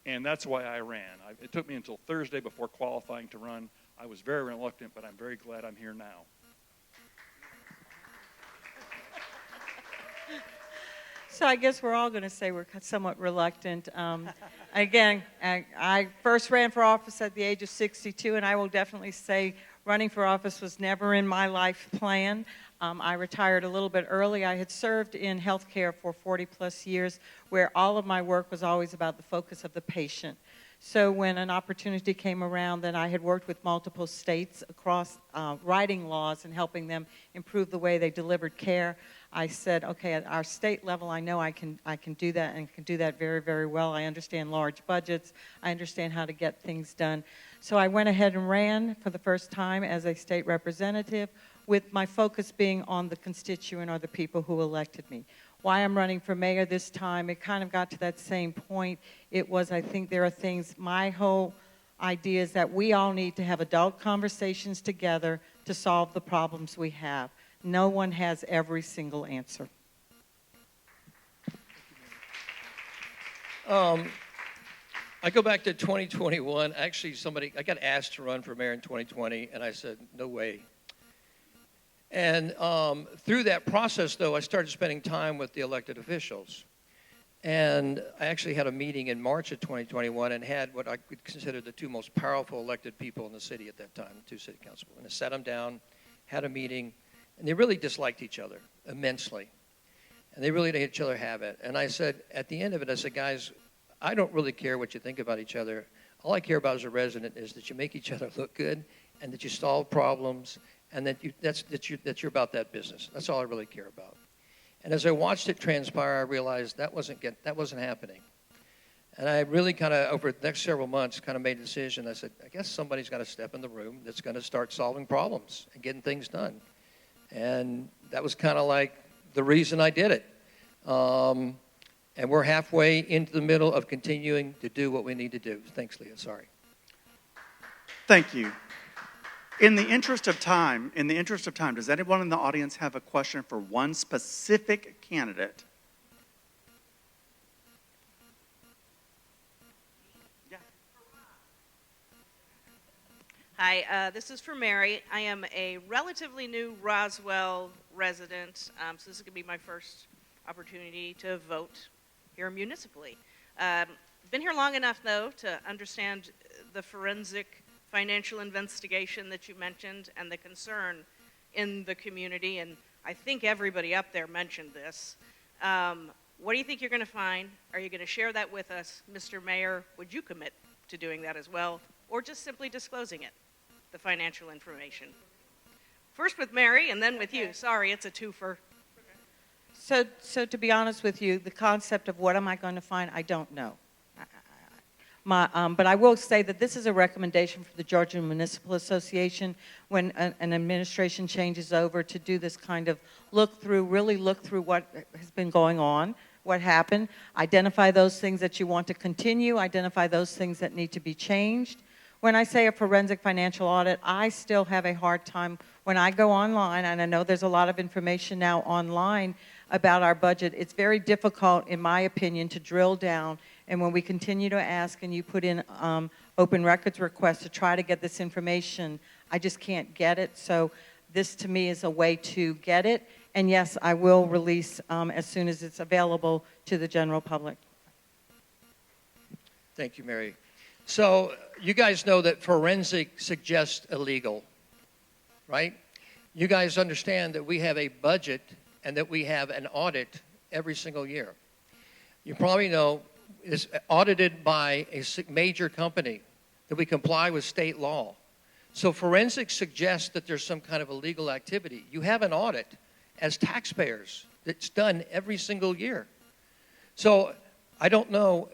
And that's why I ran. It took me until Thursday before qualifying to run. I was very reluctant, but I'm very glad I'm here now. So I guess we're all going to say we're somewhat reluctant. Again, I first ran for office at the age of 62, and I will definitely say running for office was never in my life plan. I retired a little bit early. I had served in healthcare for 40-plus years, where all of my work was always about the focus of the patient. So when an opportunity came around, then I had worked with multiple states across writing laws and helping them improve the way they delivered care. I said, okay, at our state level, I know I can do that, and can do that very, very well. I understand large budgets. I understand how to get things done. So I went ahead and ran for the first time as a state representative, with my focus being on the constituent or the people who elected me. Why I'm running for mayor this time, it kind of got to that same point. It was, I think there are things, my whole idea is that we all need to have adult conversations together to solve the problems we have. No one has every single answer. I go back to 2021. Actually, I got asked to run for mayor in 2020, and I said, no way. And through that process, though, I started spending time with the elected officials. And I actually had a meeting in March of 2021 and had what I could consider the two most powerful elected people in the city at that time, the two city councilmen. And I sat them down, had a meeting, and they really disliked each other immensely. And they really let each other have it. And I said, at the end of it, I said, guys, I don't really care what you think about each other. All I care about as a resident is that you make each other look good and that you solve problems, and that you're about that business. That's all I really care about. And as I watched it transpire, I realized that wasn't happening. And I really kind of, over the next several months, kind of made a decision. I said, I guess somebody's got to step in the room that's going to start solving problems and getting things done. And that was kind of like the reason I did it. And we're halfway into the middle of continuing to do what we need to do. Thanks, Leah. Sorry. Thank you. In the interest of time, does anyone in the audience have a question for one specific candidate? Yeah. Hi, this is for Mary. I am a relatively new Roswell resident, so this is going to be my first opportunity to vote here municipally. Been here long enough, though, to understand the forensic financial investigation that you mentioned and the concern in the community, and I think everybody up there mentioned this. What do you think you're going to find? Are you going to share that with us? Mr. Mayor, would you commit to doing that as well, or just simply disclosing it, the financial information? First with Mary, and then with you. Sorry, it's a twofer. So to be honest with you, the concept of what am I going to find, I don't know. But I will say that this is a recommendation for the Georgia Municipal Association when an administration changes over to do this kind of really look through what has been going on, what happened, identify those things that you want to continue, identify those things that need to be changed. When I say a forensic financial audit, I still have a hard time when I go online, and I know there's a lot of information now online about our budget. It's very difficult, in my opinion, to drill down. And when we continue to ask and you put in open records requests to try to get this information, I just can't get it. So this, to me, is a way to get it. And yes, I will release as soon as it's available to the general public. Thank you, Mary. So you guys know that forensic suggests illegal, right? You guys understand that we have a budget and that we have an audit every single year. You probably know it's audited by a major company, that we comply with state law. So forensics suggests that there's some kind of illegal activity. You have an audit as taxpayers that's done every single year. So I don't know,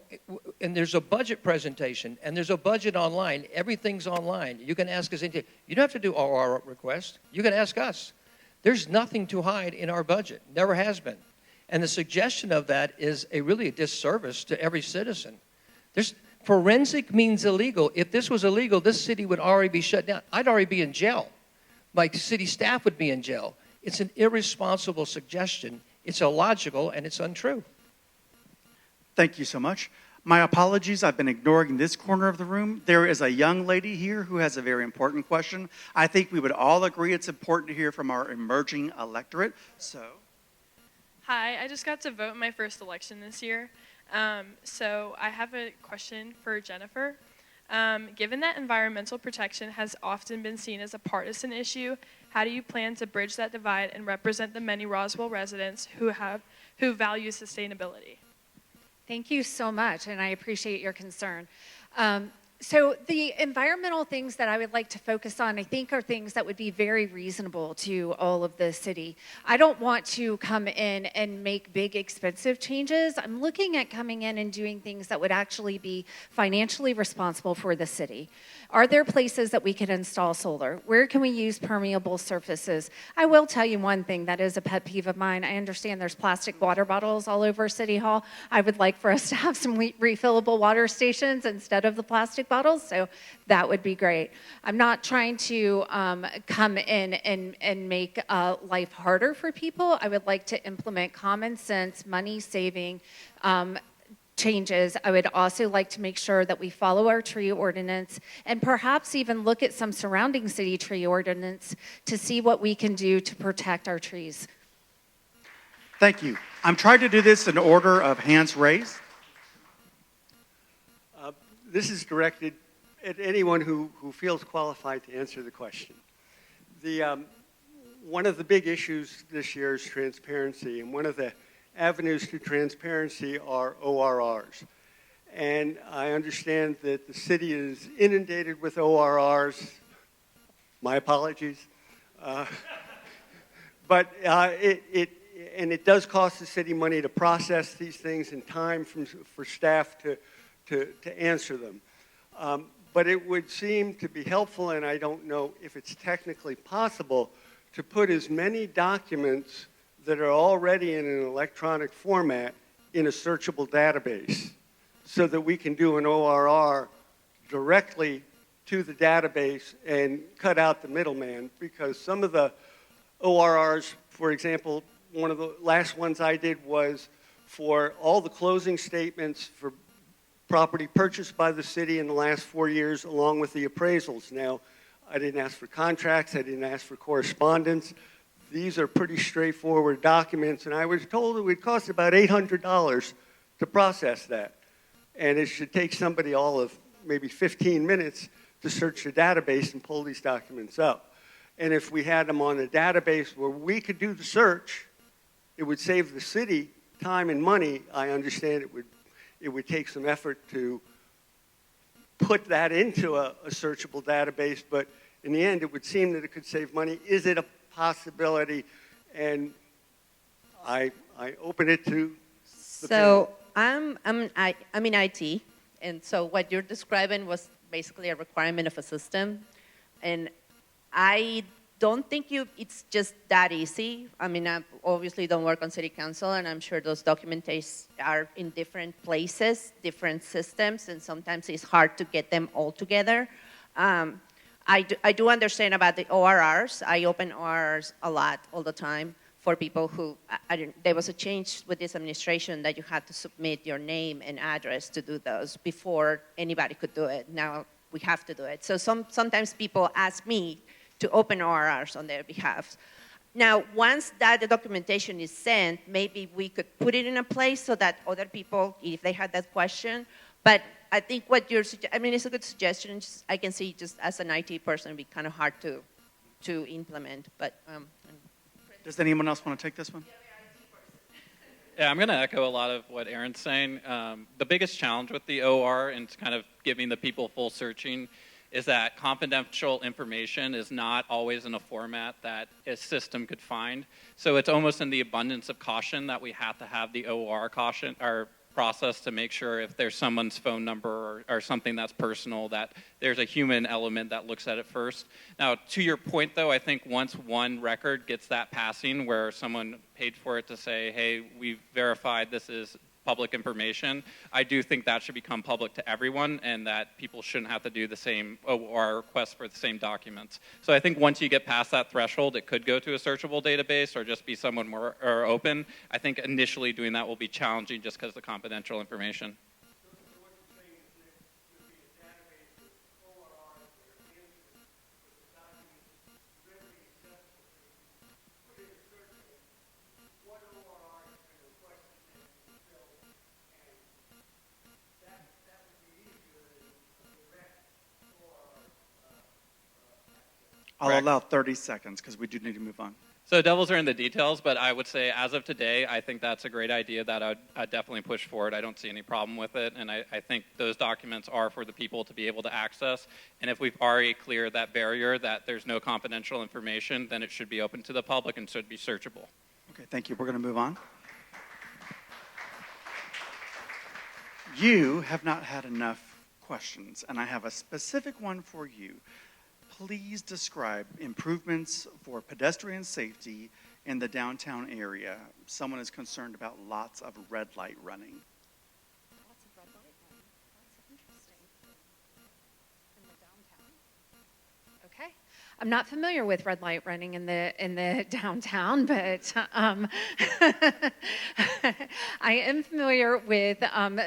and there's a budget presentation, and there's a budget online. Everything's online. You can ask us anything. You don't have to do OR requests. You can ask us. There's nothing to hide in our budget. Never has been. And the suggestion of that is really a disservice to every citizen. Forensic means illegal. If this was illegal, this city would already be shut down. I'd already be in jail. My city staff would be in jail. It's an irresponsible suggestion. It's illogical, and it's untrue. Thank you so much. My apologies, I've been ignoring this corner of the room. There is a young lady here who has a very important question. I think we would all agree it's important to hear from our emerging electorate. So, hi, I just got to vote in my first election this year. So I have a question for Jennifer. Given that environmental protection has often been seen as a partisan issue, how do you plan to bridge that divide and represent the many Roswell residents who value sustainability? Thank you so much, and I appreciate your concern. So the environmental things that I would like to focus on, I think, are things that would be very reasonable to all of the city. I don't want to come in and make big, expensive changes. I'm looking at coming in and doing things that would actually be financially responsible for the city. Are there places that we could install solar? Where can we use permeable surfaces? I will tell you one thing that is a pet peeve of mine. I understand there's plastic water bottles all over City Hall. I would like for us to have some refillable water stations instead of the plastic bottles, so that would be great. I'm not trying to come in and make life harder for people. I would like to implement common sense, money-saving changes. I would also like to make sure that we follow our tree ordinance and perhaps even look at some surrounding city tree ordinance to see what we can do to protect our trees. thank you. I'm trying to do this in order of hands raised. This is directed at anyone who feels qualified to answer the question. One of the big issues this year is transparency, and one of the avenues to transparency are ORRs. And I understand that the city is inundated with ORRs. My apologies. But it does cost the city money to process these things and time for staff to answer them. But it would seem to be helpful, and I don't know if it's technically possible, to put as many documents that are already in an electronic format in a searchable database so that we can do an ORR directly to the database and cut out the middleman, because some of the ORRs, for example, one of the last ones I did was for all the closing statements for property purchased by the city in the last 4 years, along with the appraisals. Now, I didn't ask for contracts, I didn't ask for correspondence. These are pretty straightforward documents, and I was told it would cost about $800 to process that. And it should take somebody all of maybe 15 minutes to search the database and pull these documents up. And if we had them on a database where we could do the search, it would save the city time and money. I understand it would take some effort to put that into a searchable database, but in the end, it would seem that it could save money. Is it a possibility? And I open it to the So I'm in IT, and so what you're describing was basically a requirement of a system, and I don't think it's just that easy. I mean, I obviously don't work on city council, and I'm sure those documentations are in different places, different systems, and sometimes it's hard to get them all together. I do understand about the ORRs. I open ORRs a lot, all the time, for people who, there was a change with this administration that you had to submit your name and address to do those before anybody could do it. Now we have to do it. So sometimes people ask me to open ORRs on their behalf. Now, once that documentation is sent, maybe we could put it in a place so that other people, if they had that question, but I think what you're suggesting, I mean, it's a good suggestion. I can see just as an IT person, it'd be kind of hard to implement, but. Does anyone else want to take this one? Yeah, I'm going to echo a lot of what Aaron's saying. The biggest challenge with the OR and kind of giving the people full searching is that confidential information is not always in a format that a system could find. So it's almost in the abundance of caution that we have to have the OR caution or process to make sure if there's someone's phone number or something that's personal, that there's a human element that looks at it first. Now, to your point, though, I think once one record gets that passing where someone paid for it to say, hey, we've verified this is public information, I do think that should become public to everyone and that people shouldn't have to do the same OR request for the same documents. So I think once you get past that threshold, it could go to a searchable database or just be somewhat more or open. I think initially doing that will be challenging just because of the confidential information. I'll allow 30 seconds because we do need to move on. So devils are in the details, but I would say as of today, I think that's a great idea that I'd definitely push forward. I don't see any problem with it, and I think those documents are for the people to be able to access. And if we've already cleared that barrier that there's no confidential information, then it should be open to the public and should be searchable. Okay, thank you. We're going to move on. You have not had enough questions, and I have a specific one for you. Please describe improvements for pedestrian safety in the downtown area. Someone is concerned about lots of red light running. Lots of red light running. That's interesting. In the downtown. Okay. I'm not familiar with red light running in the downtown, but I am familiar with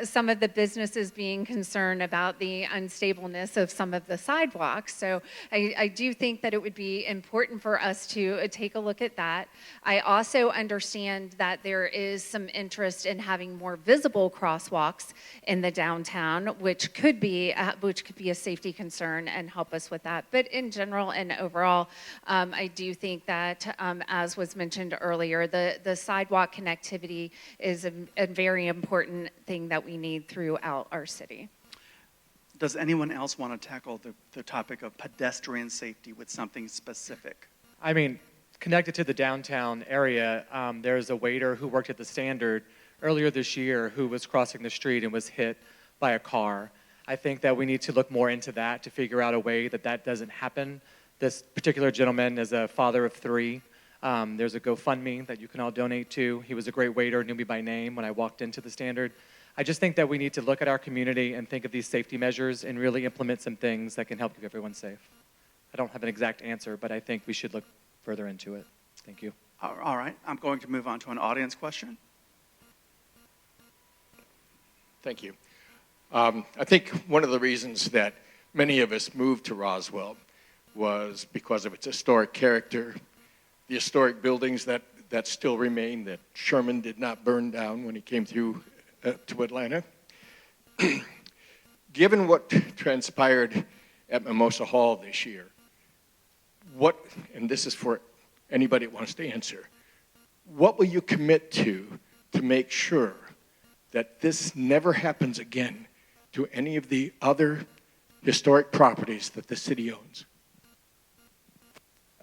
some of the businesses being concerned about the unstableness of some of the sidewalks. So I do think that it would be important for us to take a look at that. I also understand that there is some interest in having more visible crosswalks in the downtown, which could be a safety concern and help us with that. But in general and overall, I do think that, as was mentioned earlier, the sidewalk connectivity is a very important thing that we need throughout our city. Does anyone else want to tackle the topic of pedestrian safety with something specific? I mean, connected to the downtown area, there's a waiter who worked at the Standard earlier this year who was crossing the street and was hit by a car. I think that we need to look more into that to figure out a way that that doesn't happen. This particular gentleman is a father of 3. There's a GoFundMe that you can all donate to. He was a great waiter, knew me by name when I walked into the Standard. I just think that we need to look at our community and think of these safety measures and really implement some things that can help keep everyone safe. I don't have an exact answer, but I think we should look further into it. Thank you. All right, I'm going to move on to an audience question. Thank you. I think one of the reasons that many of us moved to Roswell was because of its historic character, the historic buildings that still remain, that Sherman did not burn down when he came through to Atlanta. Given what transpired at Mimosa Hall this year, and this is for anybody that wants to answer, what will you commit to make sure that this never happens again to any of the other historic properties that the city owns?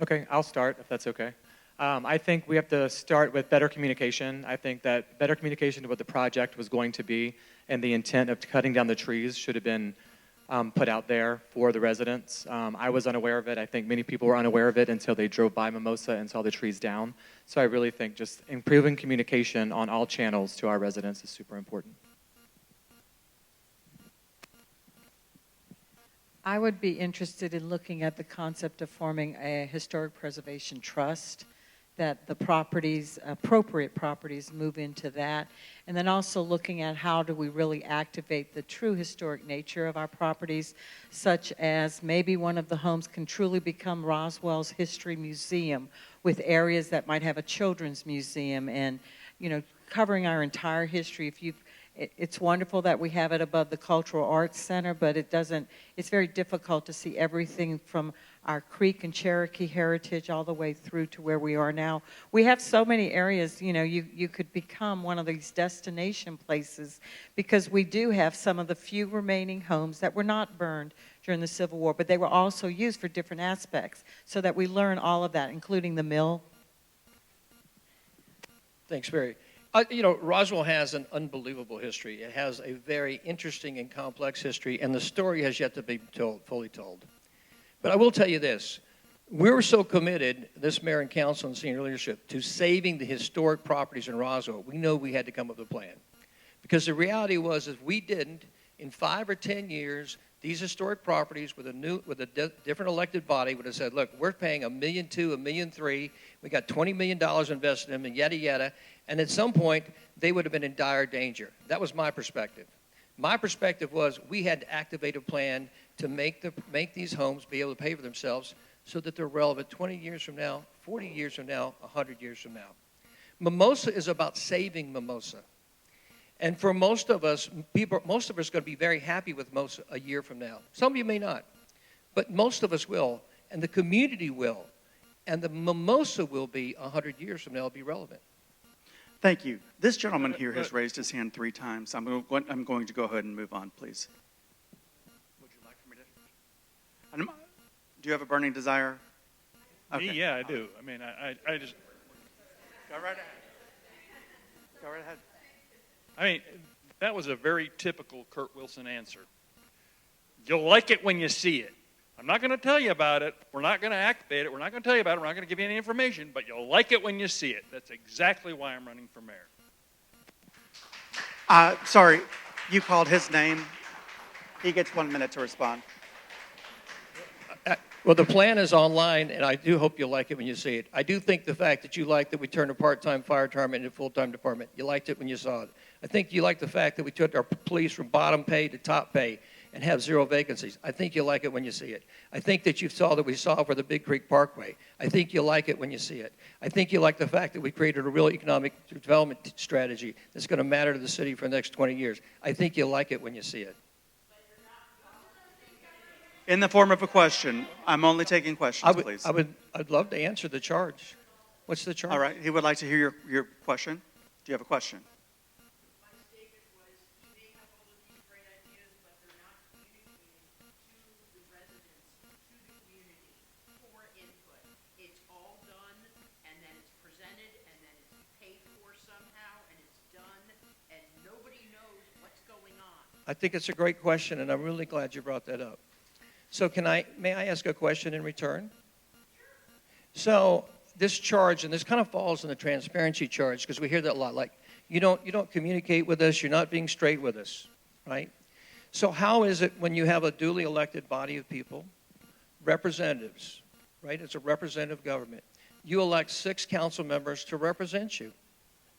Okay, I'll start if that's okay. I think we have to start with better communication. I think that better communication to what the project was going to be and the intent of cutting down the trees should have been put out there for the residents. I was unaware of it. I think many people were unaware of it until they drove by Mimosa and saw the trees down. So I really think just improving communication on all channels to our residents is super important. I would be interested in looking at the concept of forming a historic preservation trust, that the properties, appropriate properties, move into that, and then also looking at how do we really activate the true historic nature of our properties, such as maybe one of the homes can truly become Roswell's History Museum with areas that might have a children's museum and, you know, covering our entire history. It's wonderful that we have it above the Cultural Arts Center, but it's very difficult to see everything from our Creek and Cherokee heritage all the way through to where we are now. We have so many areas, you know, you could become one of these destination places because we do have some of the few remaining homes that were not burned during the Civil War, but they were also used for different aspects so that we learn all of that, including the mill. Thanks, Barry. Roswell has an unbelievable history. It has a very interesting and complex history, and the story has yet to be fully told. But I will tell you this. We were so committed, this mayor and council and senior leadership, to saving the historic properties in Roswell, we know we had to come up with a plan. Because the reality was, if we didn't, in 5 or 10 years, these historic properties with a different elected body would have said, look, we're paying $1.2 million, $1.3 million, we got $20 million invested in them, and yada, yada. And at some point, they would have been in dire danger. That was my perspective. My perspective was we had to activate a plan to make these homes be able to pay for themselves so that they're relevant 20 years from now, 40 years from now, 100 years from now. Mimosa is about saving Mimosa. And for most of us are going to be very happy with Mimosa a year from now. Some of you may not, but most of us will, and the community will, and the Mimosa will be 100 years from now, will be relevant. Thank you. This gentleman here has raised his hand 3 times. I'm going to go ahead and move on, please. Would you like for me to? Do you have a burning desire? Okay. Me, yeah, I do. I mean, I just... Go right ahead. Go right ahead. I mean, that was a very typical Kurt Wilson answer. You'll like it when you see it. I'm not going to tell you about it. We're not going to activate it. We're not going to tell you about it. We're not going to give you any information, but you'll like it when you see it. That's exactly why I'm running for mayor. Sorry, you called his name. He gets 1 minute to respond. Well, the plan is online, and I do hope you'll like it when you see it. I do think the fact that you liked that we turned a part-time fire department into a full-time department, you liked it when you saw it. I think you like the fact that we took our police from bottom pay to top pay and have 0 vacancies. I think you'll like it when you see it. I think that you saw that we saw over the Big Creek Parkway. I think you'll like it when you see it. I think you like the fact that we created a real economic development strategy that's going to matter to the city for the next 20 years. I think you'll like it when you see it. In the form of a question. I'm only taking questions, please. I'd love to answer the charge. What's the charge? All right. He would like to hear your question. Do you have a question? I think it's a great question, and I'm really glad you brought that up. So may I ask a question in return? So this charge, and this kind of falls in the transparency charge, because we hear that a lot, like, you don't communicate with us, you're not being straight with us, right? So how is it when you have a duly elected body of people, representatives, right? It's a representative government. You elect 6 council members to represent you.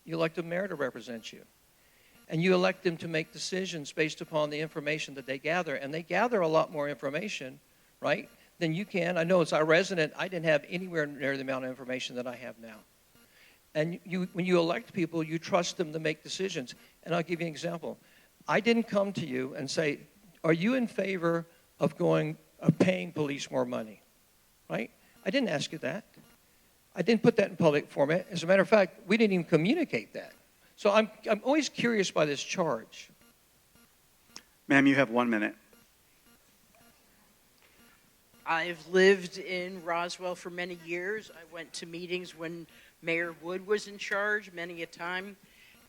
You elect a mayor to represent you. And you elect them to make decisions based upon the information that they gather. And they gather a lot more information, right, than you can. I know as our resident, I didn't have anywhere near the amount of information that I have now. And when you elect people, you trust them to make decisions. And I'll give you an example. I didn't come to you and say, are you in favor of paying police more money, right? I didn't ask you that. I didn't put that in public format. As a matter of fact, we didn't even communicate that. So I'm always curious by this charge. Ma'am, you have 1 minute. I've lived in Roswell for many years. I went to meetings when Mayor Wood was in charge many a time,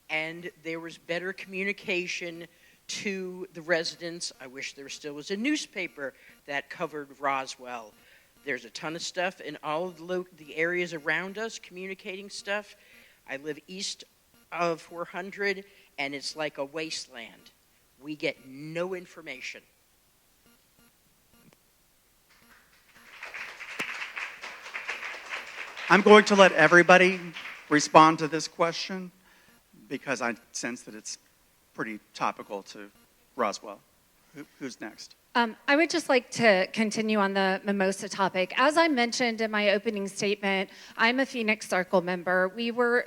and there was better communication to the residents. I wish there still was a newspaper that covered Roswell. There's a ton of stuff in all of the areas around us, communicating stuff. I live east of 400, and it's like a wasteland. We get no information. I'm going to let everybody respond to this question because I sense that it's pretty topical to Roswell. Who's next? I would just like to continue on the mimosa topic. As I mentioned in my opening statement, I'm a Phoenix Circle member. We were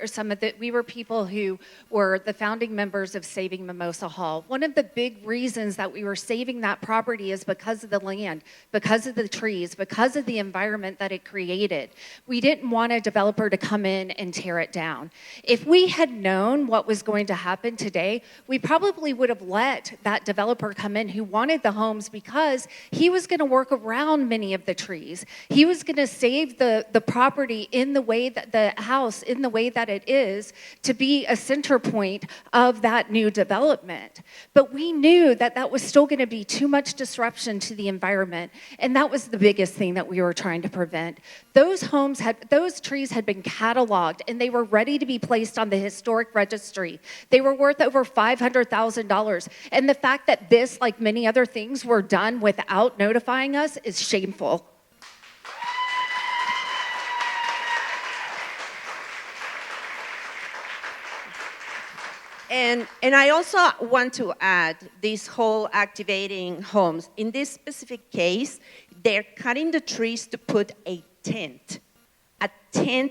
people who were the founding members of Saving Mimosa Hall. One of the big reasons that we were saving that property is because of the land, because of the trees, because of the environment that it created. We didn't want a developer to come in and tear it down. If we had known what was going to happen today, we probably would have let that developer come in who wanted the homes because he was going to work around many of the trees. He was going to save the property in the way that the house, in the way that it is, to be a center point of that new development. But we knew that that was still going to be too much disruption to the environment, and that was the biggest thing that we were trying to prevent. Those trees had been cataloged, and they were ready to be placed on the historic registry. They were worth over $500,000. And the fact that this, like many other things, were done without notifying us is shameful. And I also want to add this whole activating homes. In this specific case, they're cutting the trees to put a tent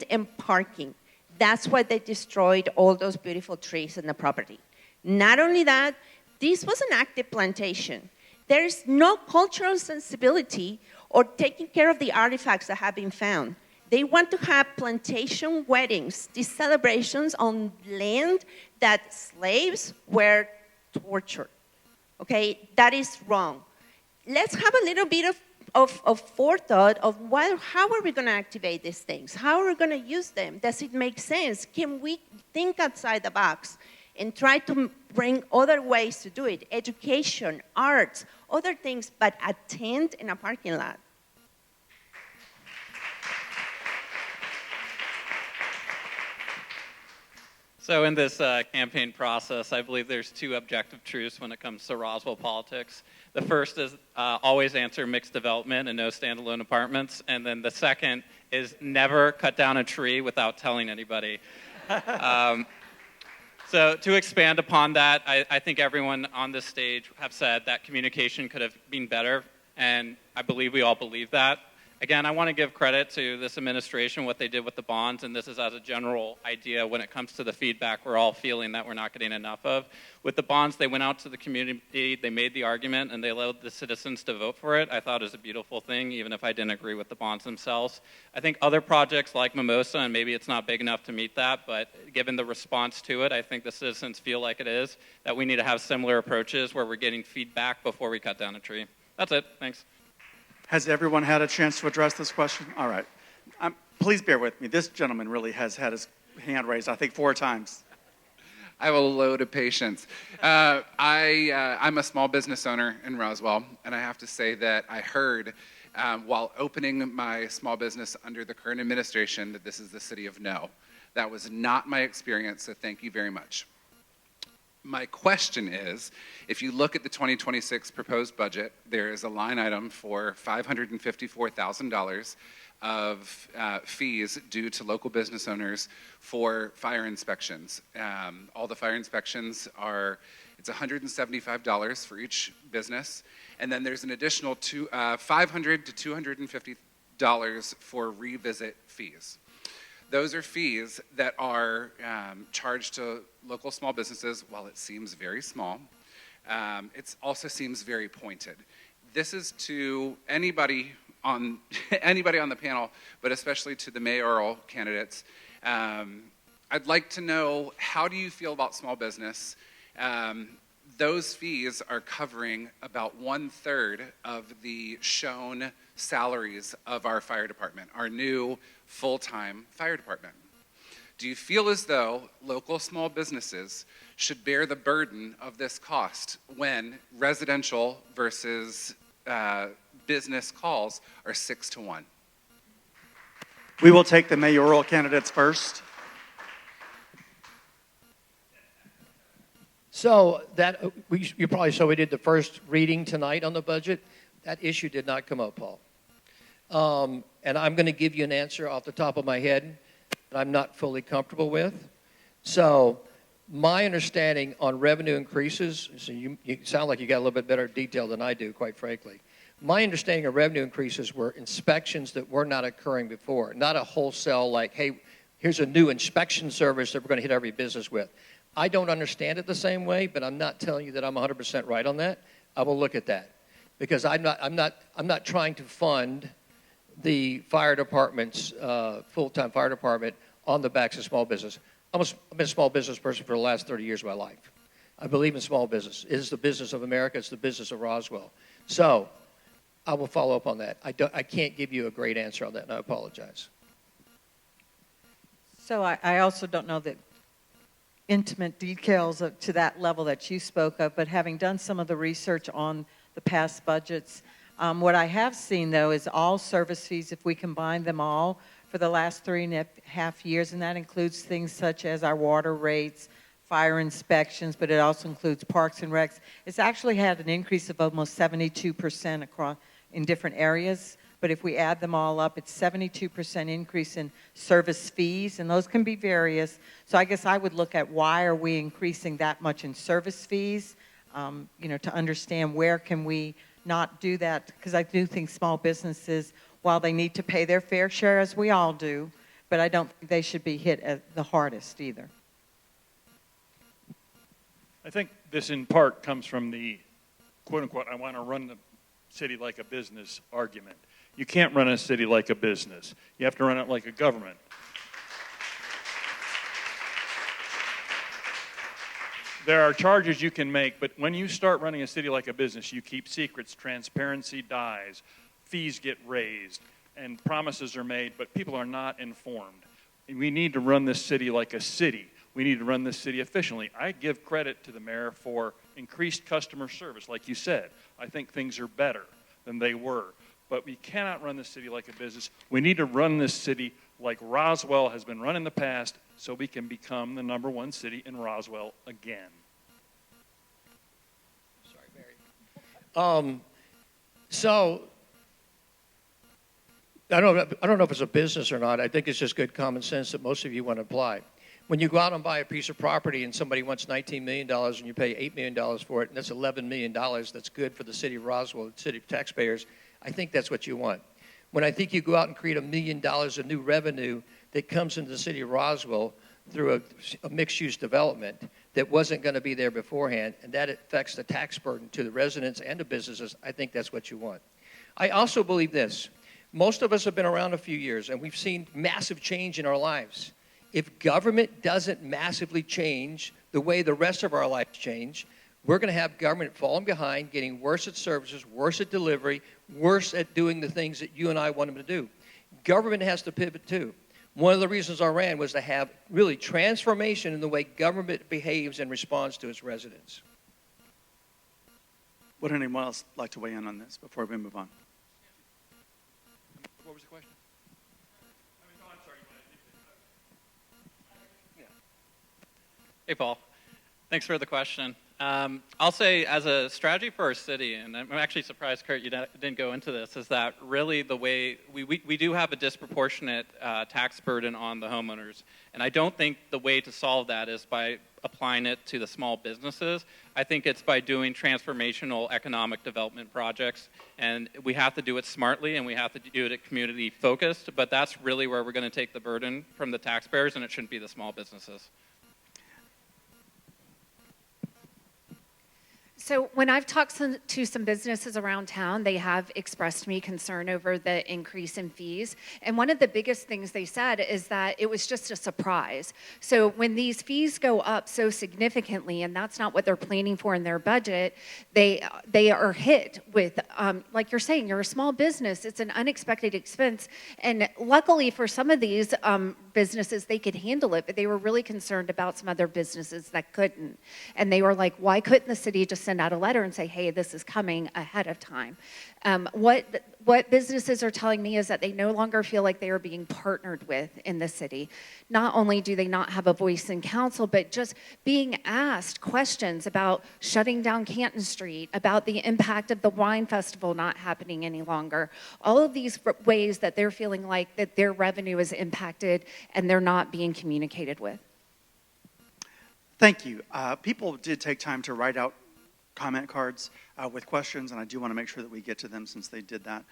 and parking. That's why they destroyed all those beautiful trees in the property. Not only that, this was an active plantation. There is no cultural sensibility or taking care of the artifacts that have been found. They want to have plantation weddings, these celebrations on land that slaves were tortured. Okay, that is wrong. Let's have a little bit of forethought of how are we going to activate these things? How are we going to use them? Does it make sense? Can we think outside the box and try to bring other ways to do it? Education, arts, other things, but a tent in a parking lot. So in this campaign process, I believe there's two objective truths when it comes to Roswell politics. The first is always answer mixed development and no standalone apartments. And then the second is never cut down a tree without telling anybody. So to expand upon that, I think everyone on this stage have said that communication could have been better, and I believe we all believe that. Again, I want to give credit to this administration, what they did with the bonds, and this is as a general idea when it comes to the feedback we're all feeling that we're not getting enough of. With the bonds, they went out to the community, they made the argument, and they allowed the citizens to vote for it. I thought it was a beautiful thing, even if I didn't agree with the bonds themselves. I think other projects like Mimosa, and maybe it's not big enough to meet that, but given the response to it, I think the citizens feel like it is, that we need to have similar approaches where we're getting feedback before we cut down a tree. That's it. Thanks. Has everyone had a chance to address this question? All right. Please bear with me. This gentleman really has had his hand raised, I think, 4 times. I have a load of patience. I'm a small business owner in Roswell, and I have to say that I heard while opening my small business under the current administration that this is the city of no. That was not my experience, so thank you very much. My question is, if you look at the 2026 proposed budget, there is a line item for $554,000 of fees due to local business owners for fire inspections. All the fire inspections it's $175 for each business, and then there's an additional $500 to $250 for revisit fees. Those are fees that are charged to local small businesses. While it seems very small, it also seems very pointed. This is to anybody on the panel, but especially to the mayoral candidates. I'd like to know, how do you feel about small business? Those fees are covering about 1/3 of the shown salaries of our fire department, our new full-time fire department. Do you feel as though local small businesses should bear the burden of this cost when residential versus business calls are 6 to 1? We will take the mayoral candidates first. So you probably saw we did the first reading tonight on the budget. That issue did not come up, Paul. And I'm going to give you an answer off the top of my head that I'm not fully comfortable with. So my understanding on revenue increases, so you sound like you got a little bit better detail than I do, quite frankly. My understanding of revenue increases were inspections that were not occurring before, not a wholesale like, hey, here's a new inspection service that we're going to hit every business with. I don't understand it the same way, but I'm not telling you that I'm 100% right on that. I will look at that because I'm not trying to fund the fire department's full-time fire department on the backs of small business. I've been a small business person for the last 30 years of my life. I believe in small business. It is the business of America. It's the business of Roswell. So I will follow up on that. I can't give you a great answer on that, and I apologize. So I also don't know the intimate details to that level that you spoke of, but having done some of the research on the past budgets, what I have seen, though, is all service fees, if we combine them all for the last 3.5 years, and that includes things such as our water rates, fire inspections, but it also includes parks and recs. It's actually had an increase of almost 72% across in different areas. But if we add them all up, it's 72% increase in service fees, and those can be various. So I guess I would look at why are we increasing that much in service fees, to understand where can we not do that, because I do think small businesses, while they need to pay their fair share, as we all do, but I don't think they should be hit at the hardest either. I think this in part comes from the quote-unquote, I want to run the city like a business argument. You can't run a city like a business. You have to run it like a government. There are charges you can make, but when you start running a city like a business, you keep secrets, transparency dies, fees get raised, and promises are made, but people are not informed. And we need to run this city like a city. We need to run this city efficiently. I give credit to the mayor for increased customer service, like you said. I think things are better than they were. But we cannot run this city like a business. We need to run this city like Roswell has been run in the past, so we can become the #1 city in Roswell again. Sorry, Mary. So I don't know if it's a business or not. I think it's just good common sense that most of you want to apply. When you go out and buy a piece of property and somebody wants $19 million and you pay $8 million for it, and that's $11 million, that's good for the city of Roswell, the city of taxpayers, I think that's what you want. When I think you go out and create $1 million of new revenue that comes into the city of Roswell through a mixed-use development that wasn't going to be there beforehand, and that affects the tax burden to the residents and the businesses, I think that's what you want. I also believe this. Most of us have been around a few years, and we've seen massive change in our lives. If government doesn't massively change the way the rest of our lives change, we're going to have government falling behind, getting worse at services, worse at delivery, worse at doing the things that you and I want them to do. Government has to pivot too. One of the reasons I ran was to have really transformation in the way government behaves and responds to its residents. Would anyone else like to weigh in on this before we move on? What was the question? Hey, Paul. Thanks for the question. I'll say as a strategy for our city, and I'm actually surprised, Kurt, you didn't go into this, is that really the way we do have a disproportionate tax burden on the homeowners. And I don't think the way to solve that is by applying it to the small businesses. I think it's by doing transformational economic development projects. And we have to do it smartly, and we have to do it community focused. But that's really where we're going to take the burden from the taxpayers, and it shouldn't be the small businesses. So when I've talked to some businesses around town, they have expressed me concern over the increase in fees. And one of the biggest things they said is that it was just a surprise. So when these fees go up so significantly, and that's not what they're planning for in their budget, they are hit with, like you're saying, you're a small business. It's an unexpected expense. And luckily for some of these businesses, they could handle it, but they were really concerned about some other businesses that couldn't. And they were like, why couldn't the city just send out a letter and say, hey, this is coming ahead of time? What businesses are telling me is that they no longer feel like they are being partnered with in the city. Not only do they not have a voice in council, but just being asked questions about shutting down Canton Street, about the impact of the wine festival not happening any longer. All of these ways that they're feeling like that their revenue is impacted and they're not being communicated with. Thank you. People did take time to write out comment cards with questions, and I do want to make sure that we get to them since they did that.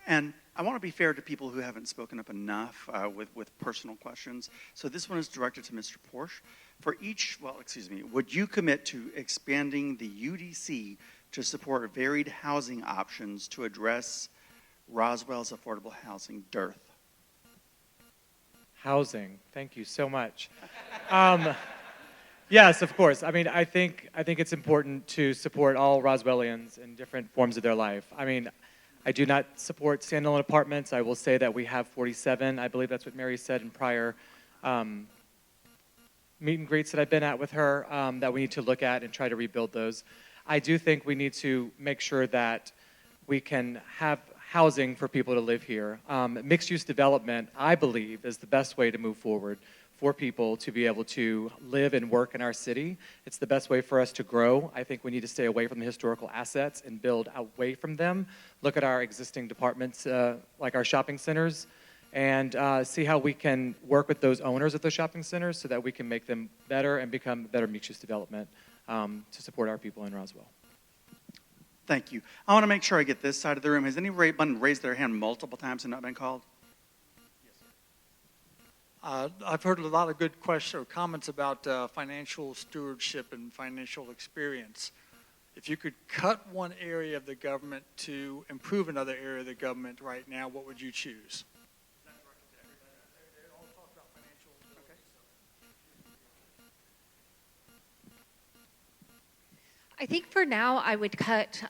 And I want to be fair to people who haven't spoken up enough with personal questions. So this one is directed to Mr. Porsche. Would you commit to expanding the UDC to support varied housing options to address Roswell's affordable housing dearth? Housing, thank you so much. Yes, of course. I mean, I think it's important to support all Roswellians in different forms of their life. I mean, I do not support standalone apartments. I will say that we have 47. I believe that's what Mary said in prior meet and greets that I've been at with her, that we need to look at and try to rebuild those. I do think we need to make sure that we can have housing for people to live here. Mixed-use development, I believe, is the best way to move forward for people to be able to live and work in our city. It's the best way for us to grow. I think we need to stay away from the historical assets and build away from them. Look at our existing departments, like our shopping centers, and see how we can work with those owners of those shopping centers so that we can make them better and become better mixed-use development to support our people in Roswell. Thank you. I want to make sure I get this side of the room. Has anyone raised their hand multiple times and not been called? I've heard a lot of good questions or comments about financial stewardship and financial experience. If you could cut one area of the government to improve another area of the government right now, what would you choose? I think for now I would cut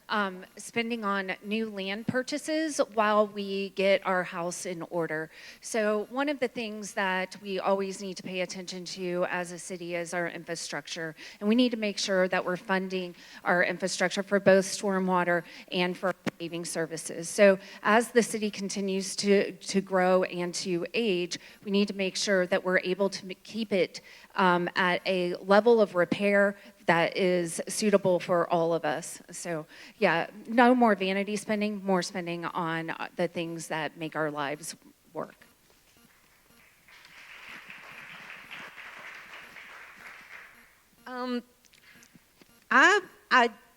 spending on new land purchases while we get our house in order. So one of the things that we always need to pay attention to as a city is our infrastructure. And we need to make sure that we're funding our infrastructure for both stormwater and for paving services. So as the city continues to grow and to age, we need to make sure that we're able to keep it at a level of repair that is suitable for all of us. So yeah, no more vanity spending, more spending on the things that make our lives work. I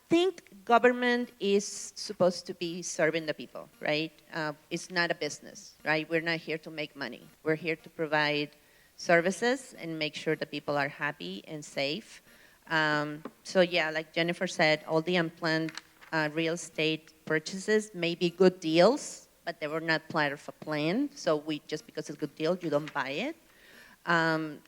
think government is supposed to be serving the people, right? It's not a business, right? We're not here to make money. We're here to provide services and make sure that people are happy and safe. So yeah, like Jennifer said, all the unplanned real estate purchases may be good deals, but they were not part of a plan. So just because it's a good deal, you don't buy it. And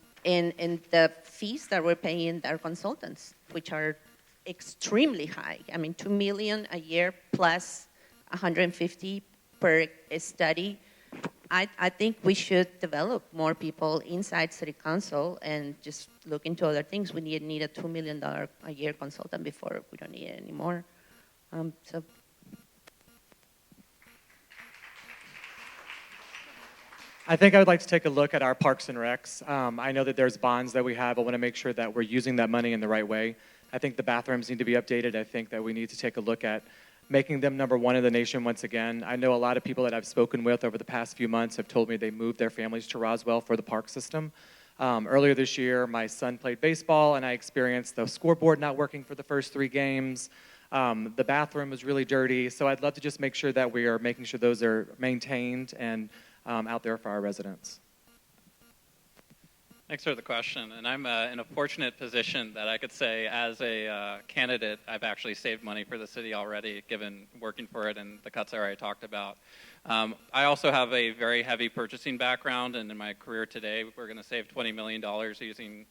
the fees that we're paying our consultants, which are extremely high. I mean, $2 million a year plus $150 per study. I think we should develop more people inside City Council and just look into other things. We need a $2 million a year consultant before we don't need it anymore. I think I would like to take a look at our parks and recs. I know that there's bonds that we have. I want to make sure that we're using that money in the right way. I think the bathrooms need to be updated. I think that we need to take a look at making them number one in the nation once again. I know a lot of people that I've spoken with over the past few months have told me they moved their families to Roswell for the park system. Earlier this year, my son played baseball, and I experienced the scoreboard not working for the first 3 games. The bathroom was really dirty, so I'd love to just make sure that we are making sure those are maintained and out there for our residents. Thanks for the question. And I'm in a fortunate position that I could say as a candidate, I've actually saved money for the city already, given working for it and the cuts I already talked about. I also have a very heavy purchasing background, and in my career today, we're going to save $20 million using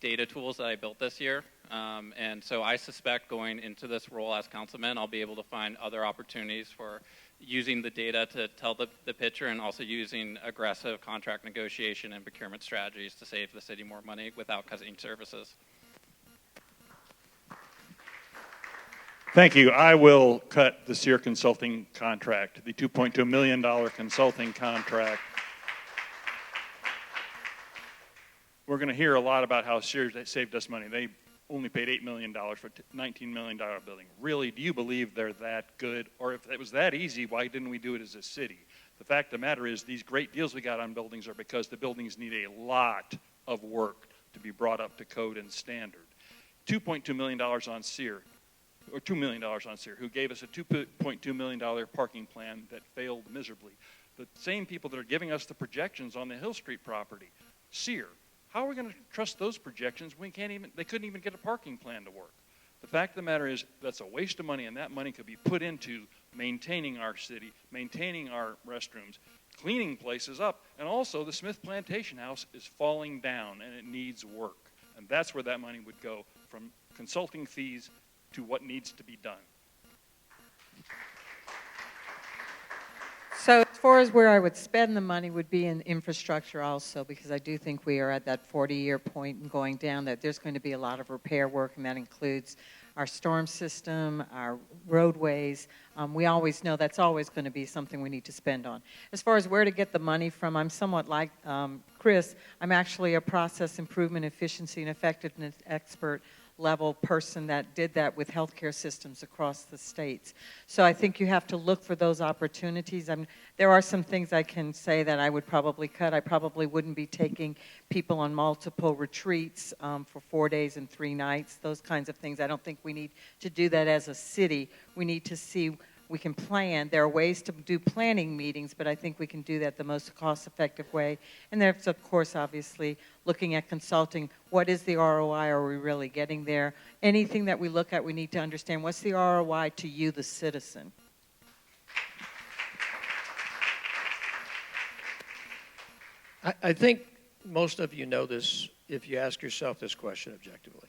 data tools that I built this year. And so I suspect going into this role as councilman, I'll be able to find other opportunities for using the data to tell the picture, and also using aggressive contract negotiation and procurement strategies to save the city more money without cutting services. Thank you. I will cut the SEER consulting contract, the $2.2 million consulting contract. We're going to hear a lot about how SEER saved us money. They only paid $8 million for a $19 million building. Really, do you believe they're that good? Or if it was that easy, why didn't we do it as a city? The fact of the matter is these great deals we got on buildings are because the buildings need a lot of work to be brought up to code and standard. $2.2 million on SEER, or $2 million on SEER, who gave us a $2.2 million parking plan that failed miserably. The same people that are giving us the projections on the Hill Street property, SEER, how are we going to trust those projections when they couldn't even get a parking plan to work? The fact of the matter is that's a waste of money, and that money could be put into maintaining our city, maintaining our restrooms, cleaning places up, and also the Smith Plantation House is falling down and it needs work. And that's where that money would go, from consulting fees to what needs to be done. So as far as where I would spend the money would be in infrastructure also, because I do think we are at that 40-year point and going down, that there's going to be a lot of repair work, and that includes our storm system, our roadways. We always know that's always going to be something we need to spend on. As far as where to get the money from, I'm somewhat like Chris. I'm actually a process improvement, efficiency, and effectiveness expert level person that did that with healthcare systems across the states. So I think you have to look for those opportunities. There are some things I can say that I would probably cut. I probably wouldn't be taking people on multiple retreats for 4 days and 3 nights, those kinds of things. I don't think we need to do that as a city. We need to see we can plan. There are ways to do planning meetings, but I think we can do that the most cost-effective way. And there's, of course, obviously, looking at consulting. What is the ROI? Are we really getting there? Anything that we look at, we need to understand what's the ROI to you, the citizen. I think most of you know this if you ask yourself this question objectively.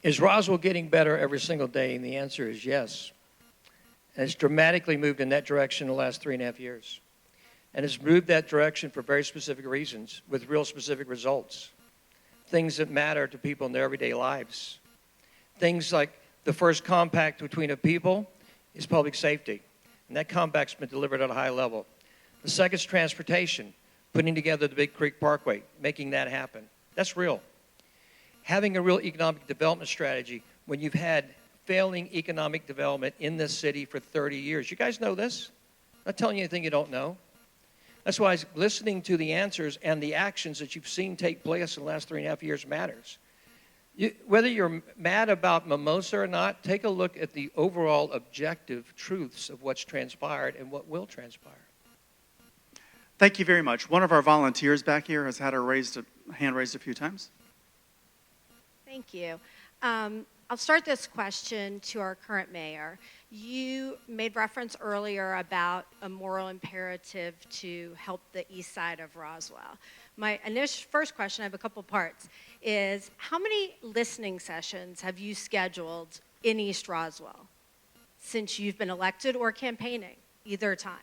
Is Roswell getting better every single day? And the answer is yes. And it's dramatically moved in that direction in the last 3.5 years. And it's moved that direction for very specific reasons with real specific results. Things that matter to people in their everyday lives. Things like the first compact between a people is public safety. And that compact's been delivered at a high level. The second is transportation, putting together the Big Creek Parkway, making that happen. That's real. Having a real economic development strategy when you've had failing economic development in this city for 30 years. You guys know this? I'm not telling you anything you don't know. That's why listening to the answers and the actions that you've seen take place in the last 3.5 years matters. Whether you're mad about Mimosa or not, take a look at the overall objective truths of what's transpired and what will transpire. Thank you very much. One of our volunteers back here has had her hand raised a few times. Thank you. I'll start this question to our current mayor. You made reference earlier about a moral imperative to help the east side of Roswell. My first question, I have a couple parts, is how many listening sessions have you scheduled in East Roswell since you've been elected or campaigning, either time?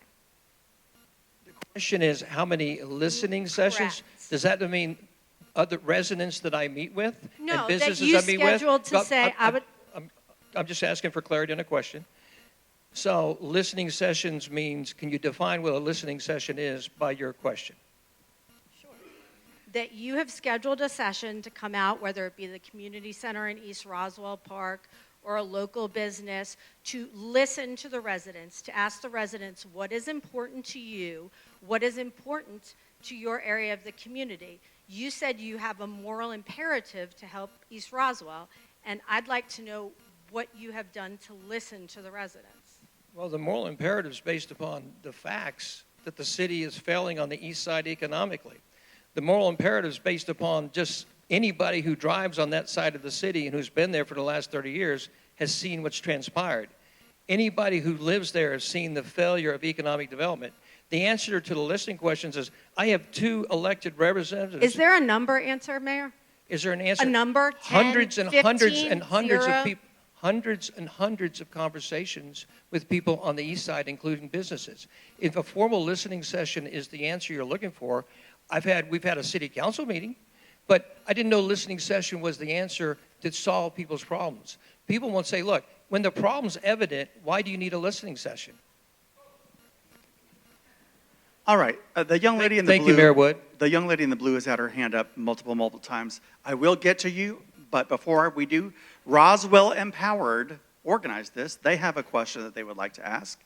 The question is how many listening sessions? Correct. Does that mean other residents that I meet with? No, and businesses that you I meet with? scheduled to say, I'm just asking for clarity on a question. So listening sessions means, can you define what a listening session is by your question? Sure. That you have scheduled a session to come out, whether it be the community center in East Roswell Park or a local business, to listen to the residents, to ask the residents what is important to you, what is important to your area of the community. You said you have a moral imperative to help East Roswell, and I'd like to know what you have done to listen to the residents. Well, the moral imperative is based upon the facts that the city is failing on the east side economically. The moral imperative is based upon just anybody who drives on that side of the city and who's been there for the last 30 years has seen what's transpired. Anybody who lives there has seen the failure of economic development. The answer to the listening questions is, I have 2 elected representatives. Is there a number answer, Mayor? Is there an answer? A number? 10, hundreds and 15, hundreds and hundreds 0? of people. Hundreds and hundreds of conversations with people on the east side, including businesses. If a formal listening session is the answer you're looking for, we've had a city council meeting, but I didn't know listening session was the answer to solve people's problems. People won't say, look, when the problem's evident, why do you need a listening session? All right, the young lady in the blue. Thank you, Mayor Wood. The young lady in the blue has had her hand up multiple times. I will get to you, but before we do, Roswell Empowered organized this. They have a question that they would like to ask.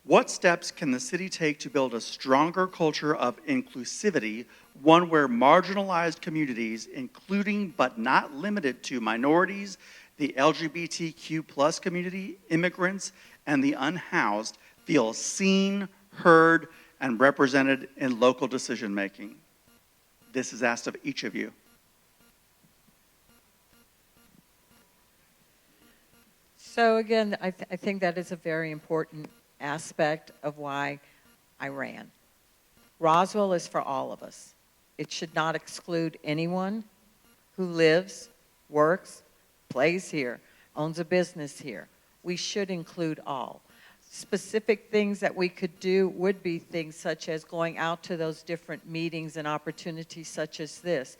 What steps can the city take to build a stronger culture of inclusivity, one where marginalized communities, including but not limited to minorities, the LGBTQ+ community, immigrants, and the unhoused, feel seen, heard, and represented in local decision making? This is asked of each of you. So again, I think that is a very important aspect of why I ran. Roswell is for all of us. It should not exclude anyone who lives, works, plays here, owns a business here. We should include all. Specific things that we could do would be things such as going out to those different meetings and opportunities such as this.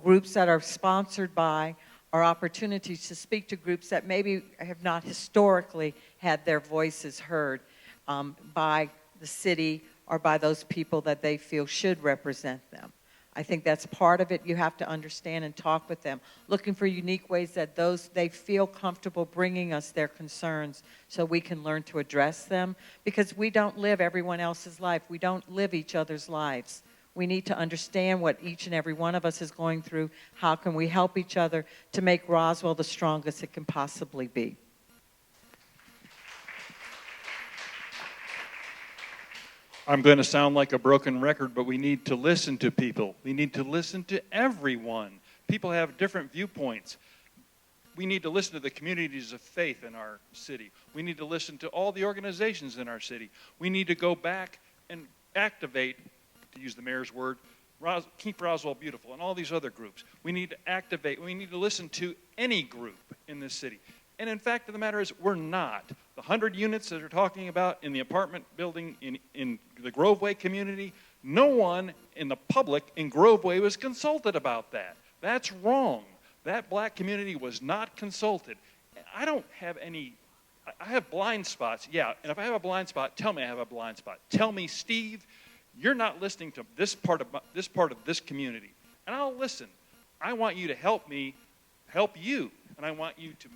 Groups that are sponsored by, or opportunities to speak to groups that maybe have not historically had their voices heard by the city or by those people that they feel should represent them. I think that's part of it. You have to understand and talk with them, looking for unique ways that they feel comfortable bringing us their concerns so we can learn to address them, because we don't live everyone else's life. We don't live each other's lives. We need to understand what each and every one of us is going through. How can we help each other to make Roswell the strongest it can possibly be? I'm going to sound like a broken record, but we need to listen to people. We need to listen to everyone. People have different viewpoints. We need to listen to the communities of faith in our city. We need to listen to all the organizations in our city. We need to go back and activate, to use the mayor's word, Keep Roswell Beautiful and all these other groups. We need to activate. We need to listen to any group in this city. And in fact, the matter is, we're not. The 100 units that they're talking about in the apartment building in the Groveway community, no one in the public in Groveway was consulted about that. That's wrong. That black community was not consulted. I don't have any, I have blind spots, yeah, and if I have a blind spot, tell me I have a blind spot. Tell me, Steve, you're not listening to this part of this community, and I'll listen. I want you to help me help you, and I want you to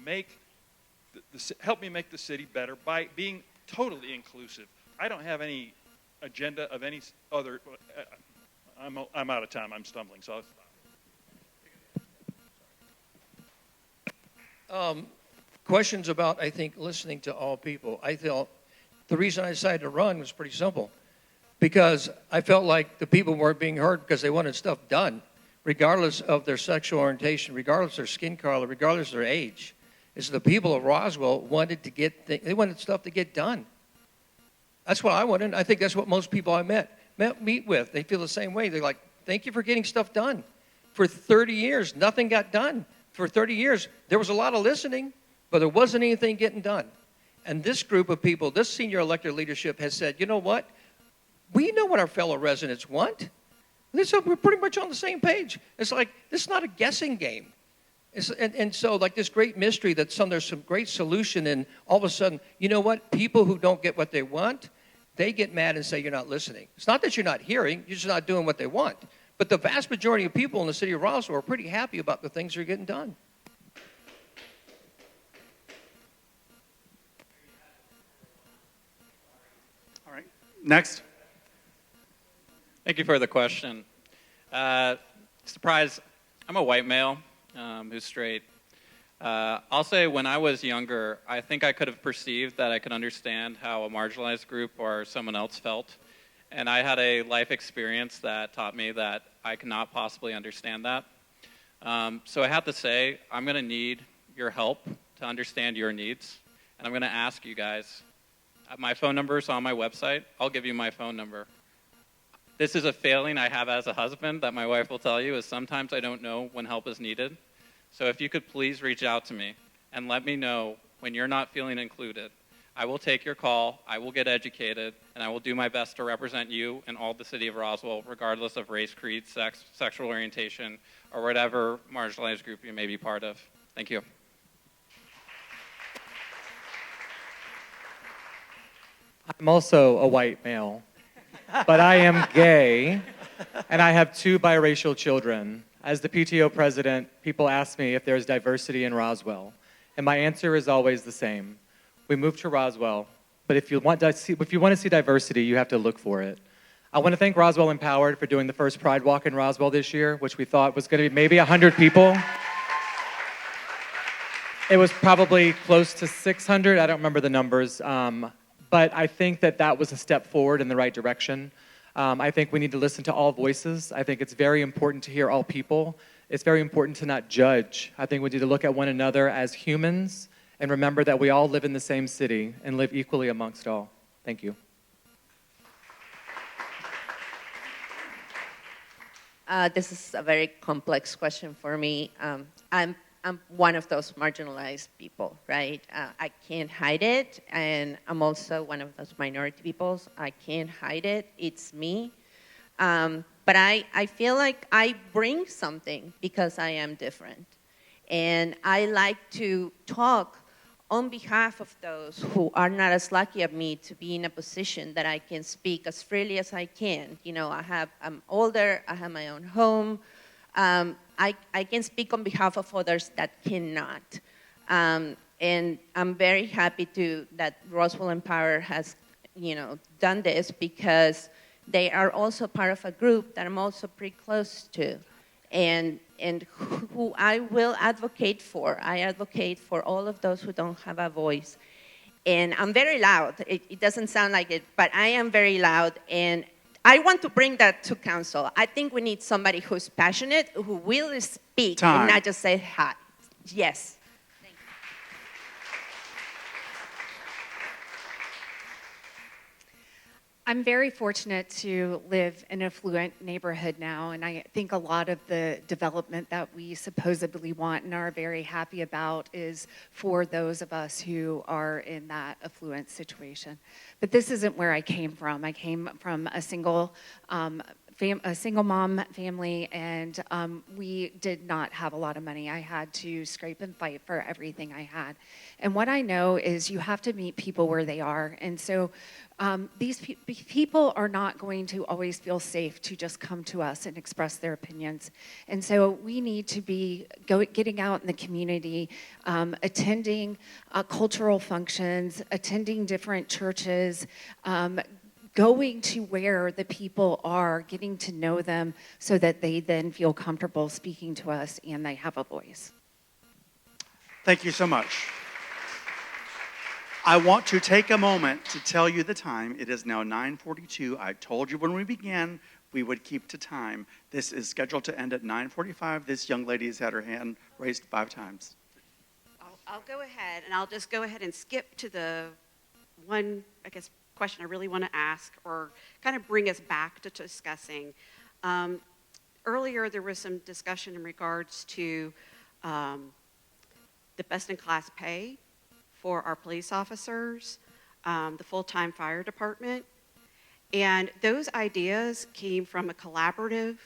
help me make the city better by being totally inclusive. I don't have any agenda of any other. I'm out of time. I'm stumbling, so I'll stop. Questions about, I think, listening to all people. I felt the reason I decided to run was pretty simple, because I felt like the people weren't being heard because they wanted stuff done, regardless of their sexual orientation, regardless of their skin color, regardless of their age. Is the people of Roswell wanted they wanted stuff to get done. That's what I wanted. I think that's what most people I meet with. They feel the same way. They're like, thank you for getting stuff done. For 30 years, nothing got done. For 30 years, there was a lot of listening, but there wasn't anything getting done. And this group of people, this senior elected leadership has said, you know what? We know what our fellow residents want. We're pretty much on the same page. It's like, this is not a guessing game. And so like this great mystery that there's some great solution, and all of a sudden, you know what? People who don't get what they want, they get mad and say you're not listening. It's not that you're not hearing, you're just not doing what they want. But the vast majority of people in the city of Roswell are pretty happy about the things that are getting done. All right, next. Thank you for the question. Surprise, I'm a white male who's straight. I'll say when I was younger, I think I could have perceived that I could understand how a marginalized group or someone else felt. And I had a life experience that taught me that I could not possibly understand that. So I have to say, I'm going to need your help to understand your needs. And I'm going to ask you guys, my phone number is on my website. I'll give you my phone number. This is a failing I have as a husband that my wife will tell you, is sometimes I don't know when help is needed. So if you could please reach out to me and let me know when you're not feeling included. I will take your call, I will get educated, and I will do my best to represent you and all the city of Roswell, regardless of race, creed, sex, sexual orientation, or whatever marginalized group you may be part of. Thank you. I'm also a white male, but I am gay, and I have 2 biracial children. As the PTO president, people ask me if there's diversity in Roswell, and my answer is always the same. We moved to Roswell, but if you want to see diversity, you have to look for it. I want to thank Roswell Empowered for doing the first Pride Walk in Roswell this year, which we thought was going to be maybe 100 people. It was probably close to 600. I don't remember the numbers, but I think that was a step forward in the right direction. I think we need to listen to all voices. I think it's very important to hear all people. It's very important to not judge. I think we need to look at one another as humans and remember that we all live in the same city and live equally amongst all. Thank you. This is a very complex question for me. I'm one of those marginalized people, right? I can't hide it, and I'm also one of those minority peoples. I can't hide it. It's me. But I feel like I bring something because I am different. And I like to talk on behalf of those who are not as lucky as me to be in a position that I can speak as freely as I can. You know, I'm older, I have my own home. I can speak on behalf of others that cannot. And I'm very happy that Roswell Empowered has, done this, because they are also part of a group that I'm also pretty close to, and who I will advocate for. I advocate for all of those who don't have a voice. And I'm very loud. It doesn't sound like it, but I am very loud, and I want to bring that to council. I think we need somebody who's passionate, who will speak, and not just say hi. Yes. I'm very fortunate to live in an affluent neighborhood now, and I think a lot of the development that we supposedly want and are very happy about is for those of us who are in that affluent situation. But this isn't where I came from. I came from a single mom family, and we did not have a lot of money. I had to scrape and fight for everything I had. And what I know is you have to meet people where they are. And so these people are not going to always feel safe to just come to us and express their opinions. And so we need to be getting out in the community, attending cultural functions, attending different churches, going to where the people are, getting to know them so that they then feel comfortable speaking to us and they have a voice. Thank you so much. I want to take a moment to tell you the time. It is now 9:42. I told you when we began we would keep to time. This is scheduled to end at 9:45. This young lady has had her hand raised 5 times. I'll go ahead, and I'll just go ahead and skip to the one, question I really want to ask, or kind of bring us back to discussing. Earlier, there was some discussion in regards to the best-in-class pay for our police officers, the full-time fire department. And those ideas came from a collaborative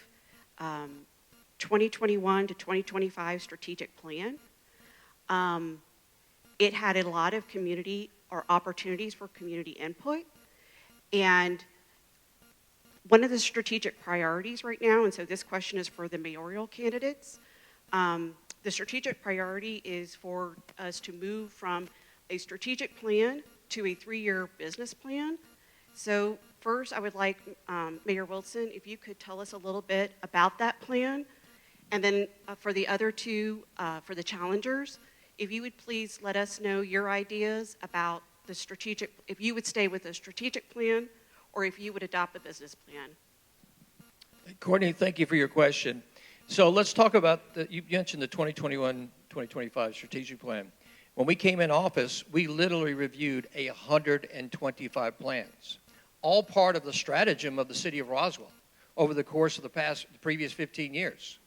2021 to 2025 strategic plan. It had a lot of community or opportunities for community input. And one of the strategic priorities right now, and so this question is for the mayoral candidates, the strategic priority is for us to move from a strategic plan to a 3-year business plan. So first, I would like Mayor Wilson, if you could tell us a little bit about that plan. And then for the other two, for the challengers, if you would please let us know your ideas about the strategic, if you would stay with a strategic plan or if you would adopt a business plan. Courtney, thank you for your question. So let's talk about, you mentioned the 2021-2025 strategic plan. When we came in office, we literally reviewed 125 plans, all part of the stratagem of the city of Roswell over the course of the previous 15 years.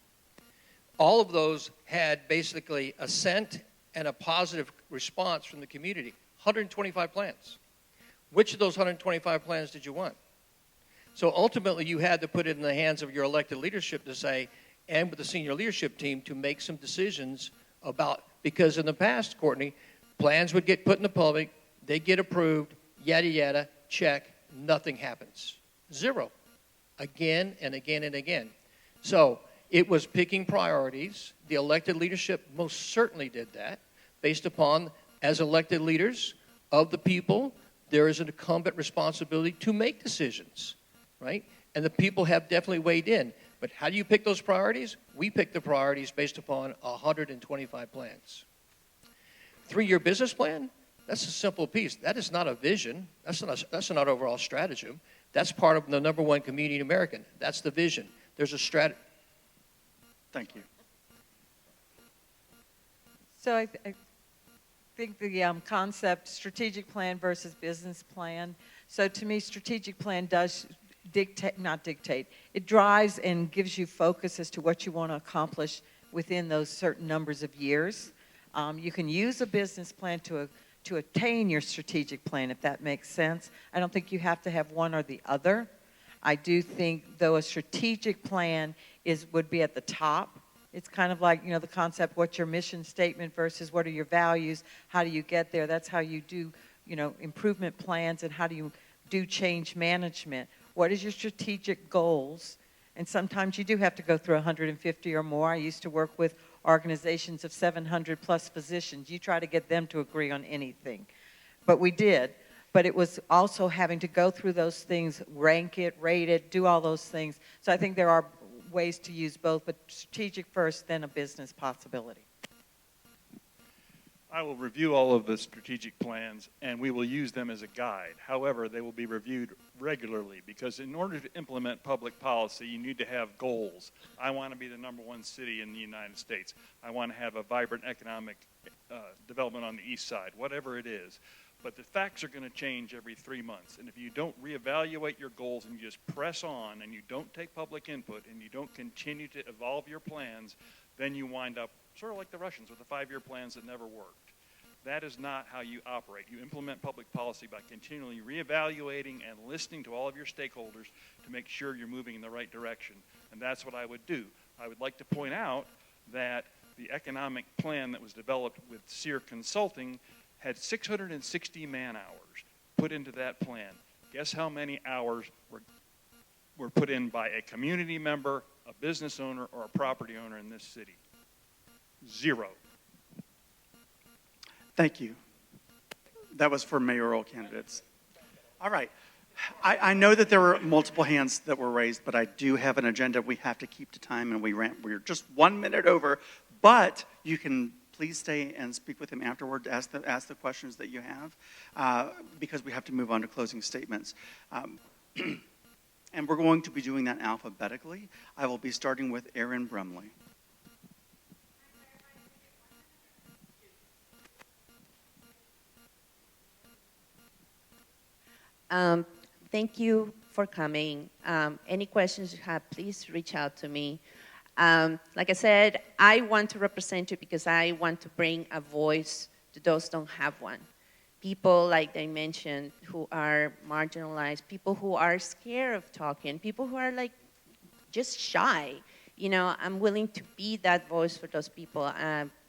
All of those had basically assent and a positive response from the community. 125 plans. Which of those 125 plans did you want? So ultimately, you had to put it in the hands of your elected leadership to say, and with the senior leadership team, to make some decisions about, because in the past, Courtney, plans would get put in the public, they get approved, yada, yada, check, nothing happens. 0. Again and again and again. So it was picking priorities. The elected leadership most certainly did that, based upon, as elected leaders of the people, there is an incumbent responsibility to make decisions, right? And the people have definitely weighed in. But how do you pick those priorities? We pick the priorities based upon 125 plans. 3-year business plan? That's a simple piece. That is not a vision. That's not overall stratagem. That's part of the number one community in America. That's the vision. There's a strategy. Thank you. So I think the concept strategic plan versus business plan. So to me, strategic plan does not dictate, it drives and gives you focus as to what you want to accomplish within those certain numbers of years. You can use a business plan to attain your strategic plan, if that makes sense. I don't think you have to have one or the other. I do think, though, a strategic plan would be at the top. It's kind of like, the concept, what's your mission statement versus what are your values? How do you get there? That's how you do, improvement plans, and how do you do change management? What is your strategic goals? And sometimes you do have to go through 150 or more. I used to work with organizations of 700 plus physicians. You try to get them to agree on anything. But we did. But it was also having to go through those things, rank it, rate it, do all those things. So I think there are ways to use both, but strategic first, then a business possibility. I will review all of the strategic plans, and we will use them as a guide. However, they will be reviewed regularly, because in order to implement public policy, you need to have goals. I want to be the #1 city in the United States. I want to have a vibrant economic development on the east side, whatever it is. But the facts are going to change every 3 months. And if you don't reevaluate your goals and you just press on and you don't take public input and you don't continue to evolve your plans, then you wind up sort of like the Russians with the 5-year plans that never worked. That is not how you operate. You implement public policy by continually reevaluating and listening to all of your stakeholders to make sure you're moving in the right direction. And that's what I would do. I would like to point out that the economic plan that was developed with SEER Consulting had 660 man-hours put into that plan. Guess how many hours were put in by a community member, a business owner, or a property owner in this city? 0. Thank you. That was for mayoral candidates. All right. I know that there were multiple hands that were raised, but I do have an agenda. We have to keep to time, and we're just 1 minute over. But you can please stay and speak with him afterward, ask the questions that you have, because we have to move on to closing statements. And we're going to be doing that alphabetically. I will be starting with Aaron Brumley. Thank you for coming. Any questions you have, please reach out to me. Like I said, I want to represent you because I want to bring a voice to those who don't have one. People, like they mentioned, who are marginalized, people who are scared of talking, people who are like just shy. I'm willing to be that voice for those people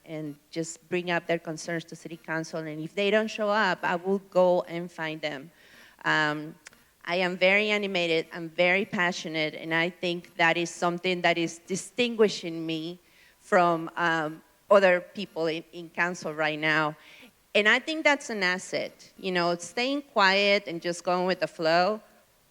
and just bring up their concerns to City Council. And if they don't show up, I will go and find them. I am very animated, I'm very passionate, and I think that is something that is distinguishing me from other people in council right now. And I think that's an asset, staying quiet and just going with the flow.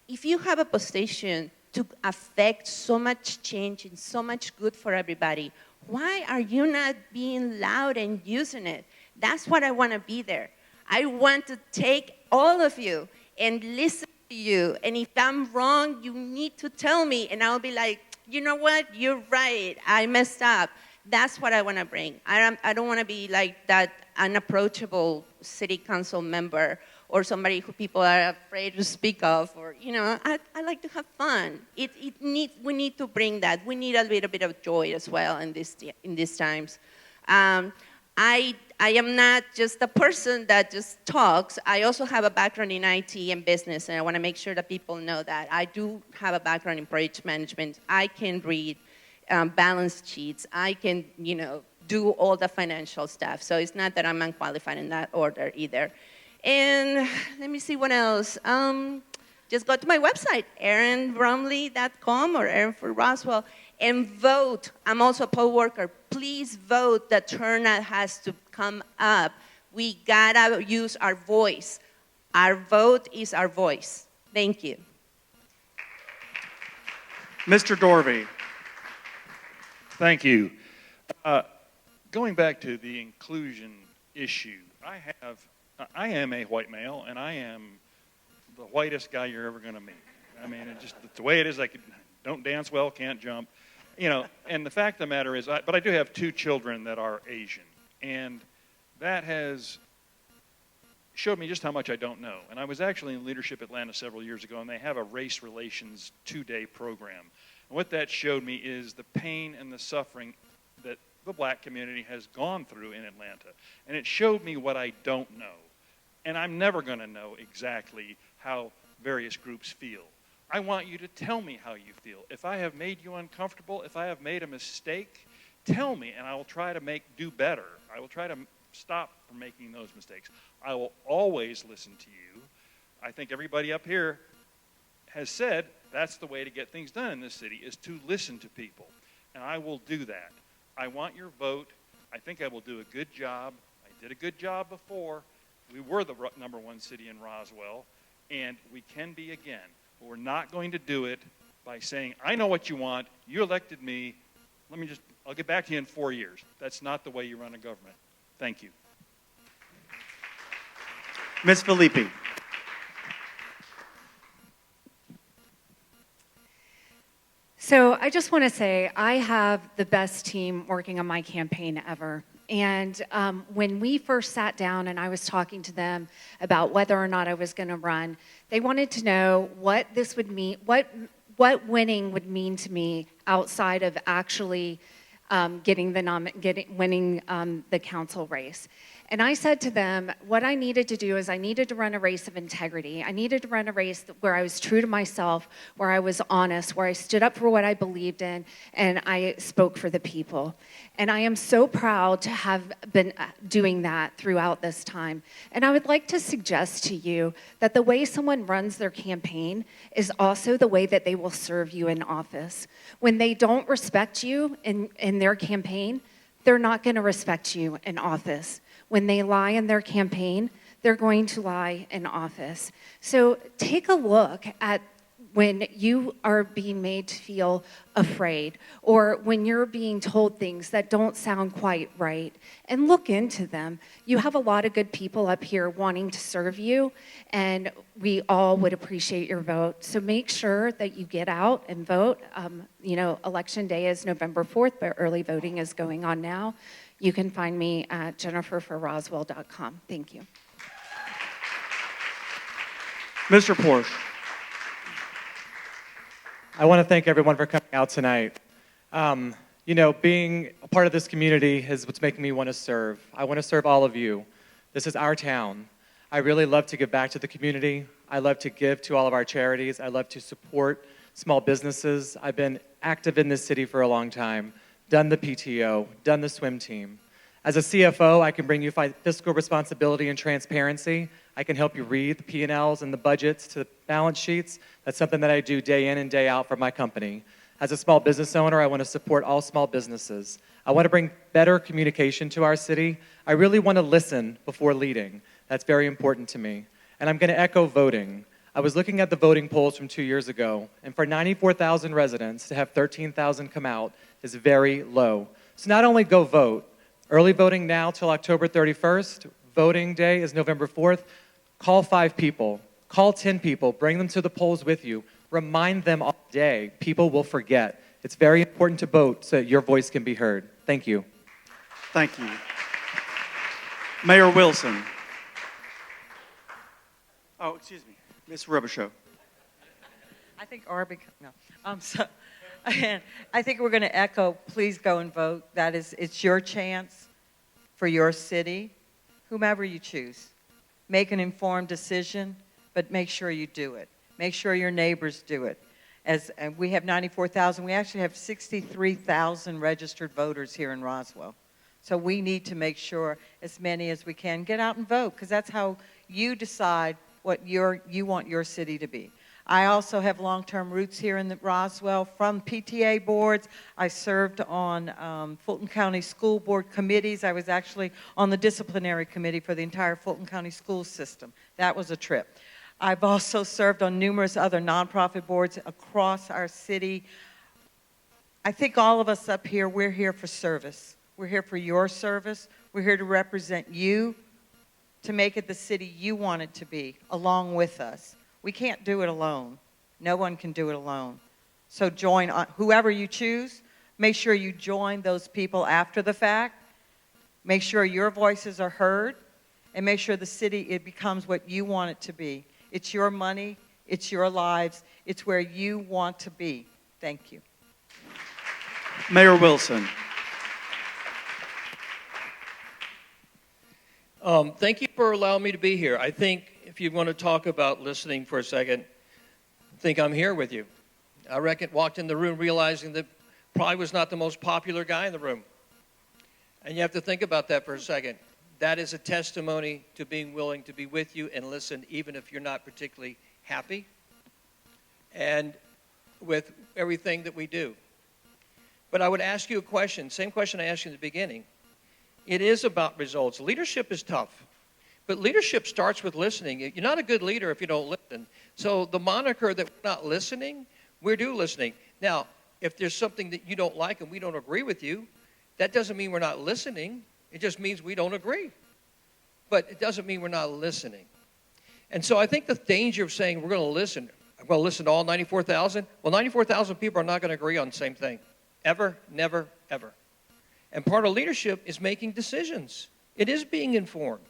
If you have a position to affect so much change and so much good for everybody, why are you not being loud and using it? That's what I want to be there. I want to take all of you and listen to you. And if I'm wrong, you need to tell me. And I'll be like, you know what? You're right. I messed up. That's what I want to bring. I don't want to be like that unapproachable city council member or somebody who people are afraid to speak of. Or, I like to have fun. We need to bring that. We need a little bit of joy as well in these times. I am not just a person that just talks. I also have a background in IT and business, and I want to make sure that people know that. I do have a background in project management. I can read balance sheets. I can, do all the financial stuff. So it's not that I'm unqualified in that order either. And let me see what else. Just go to my website, aaronbrumley.com or Aaron for Roswell, and vote. I'm also a poll worker. Please vote. The turnout has to come up. We gotta use our voice. Our vote is our voice. Thank you. Mr. Dorvey. Thank you. Going back to the inclusion issue, I am a white male, and I am the whitest guy you're ever going to meet. I mean, it's the way it is. I don't dance well, can't jump, And the fact of the matter is, but I do have 2 children that are Asian, and that has showed me just how much I don't know. And I was actually in Leadership Atlanta several years ago, and they have a race relations 2-day program. And what that showed me is the pain and the suffering that the black community has gone through in Atlanta. And it showed me what I don't know. And I'm never going to know exactly how various groups feel. I want you to tell me how you feel. If I have made you uncomfortable, if I have made a mistake, tell me, and I will try to do better. I will try to stop from making those mistakes. I will always listen to you. I think everybody up here has said that's the way to get things done in this city, is to listen to people. And I will do that. I want your vote. I think I will do a good job. I did a good job before. We were the #1 city in Roswell, and we can be again. But we're not going to do it by saying, I know what you want. You elected me. I'll get back to you in 4 years. That's not the way you run a government. Thank you. Ms. Filippi. So I just want to say I have the best team working on my campaign ever. And when we first sat down and I was talking to them about whether or not I was going to run, they wanted to know what this would mean, what winning would mean to me outside of actually winning the council race. And I said to them, what I needed to do is I needed to run a race of integrity. I needed to run a race where I was true to myself, where I was honest, where I stood up for what I believed in, and I spoke for the people. And I am so proud to have been doing that throughout this time. And I would like to suggest to you that the way someone runs their campaign is also the way that they will serve you in office. When they don't respect you in their campaign, they're not going to respect you in office. When they lie in their campaign, they're going to lie in office. So take a look at when you are being made to feel afraid, or when you're being told things that don't sound quite right, and look into them. You have a lot of good people up here wanting to serve you, and we all would appreciate your vote. So make sure that you get out and vote. Election day is November 4th, but early voting is going on now. You can find me at jenniferforroswell.com. Thank you. Mr. Porsche. I want to thank everyone for coming out tonight. Being a part of this community is what's making me want to serve. I want to serve all of you. This is our town. I really love to give back to the community. I love to give to all of our charities. I love to support small businesses. I've been active in this city for a long time, done the PTO, done the swim team. As a CFO, I can bring you fiscal responsibility and transparency. I can help you read the P&Ls and the budgets to the balance sheets. That's something that I do day in and day out for my company. As a small business owner, I want to support all small businesses. I want to bring better communication to our city. I really want to listen before leading. That's very important to me. And I'm going to echo voting. I was looking at the voting polls from 2 years ago, and for 94,000 residents to have 13,000 come out is very low. So not only go vote, early voting now till October 31st, voting day is November 4th, call 5 people, call 10 people, bring them to the polls with you, remind them all day. People will forget. It's very important to vote so that your voice can be heard. Thank you. Thank you. Mayor Wilson. Oh, excuse me. Ms. Robichaud. I think Arby, no. I think we're going to echo, please go and vote. It's your chance for your city, whomever you choose. Make an informed decision, but make sure you do it. Make sure your neighbors do it. And we have 94,000. We actually have 63,000 registered voters here in Roswell. So we need to make sure as many as we can get out and vote, because that's how you decide what you want your city to be. I also have long-term roots here in Roswell from PTA boards. I served on Fulton County School Board committees. I was actually on the disciplinary committee for the entire Fulton County school system. That was a trip. I've also served on numerous other nonprofit boards across our city. I think all of us up here, we're here for service. We're here for your service. We're here to represent you, to make it the city you want it to be, along with us. We can't do it alone. No one can do it alone. So join, whoever you choose, make sure you join those people after the fact. Make sure your voices are heard. and make sure the city, it becomes what you want it to be. It's your money, it's your lives, it's where you want to be. Thank you. Mayor Wilson. Thank you for allowing me to be here. I think if you want to talk about listening for a second, I think I'm here with you. I reckon walked in the room realizing that probably was not the most popular guy in the room. And you have to think about that for a second. That is a testimony to being willing to be with you and listen even if you're not particularly happy and with everything that we do. But I would ask you a question, same question I asked you in the beginning. It is about results. Leadership is tough, but leadership starts with listening. You're not a good leader if you don't listen. So the moniker that we're not listening, we're listening. Now, if there's something that you don't like and we don't agree with you, that doesn't mean we're not listening. It just means we don't agree. But it doesn't mean we're not listening. And so I think the danger of saying we're going to listen, I'm going to listen to all 94,000. Well, 94,000 people are not going to agree on the same thing. Ever, never, ever. And part of leadership is making decisions. It is being informed.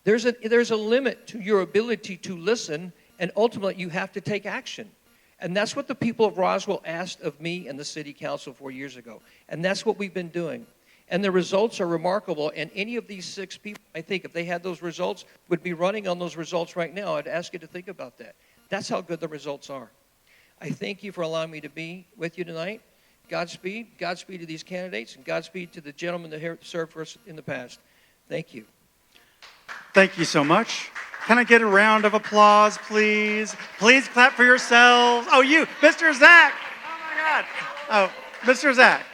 There's a limit to your ability to listen, and ultimately you have to take action. And that's what the people of Roswell asked of me and the city council 4 years ago. And that's what we've been doing. And the results are remarkable. And any of these 6 people, I think, if they had those results, would be running on those results right now. I'd ask you to think about that. That's how good the results are. I thank you for allowing me to be with you tonight. Godspeed. Godspeed to these candidates, and Godspeed to the gentleman that served for us in the past. Thank you. Thank you so much. Can I get a round of applause, please? Please clap for yourselves. Oh, you, Mr. Zach. Oh, my God. Oh, Mr. Zach.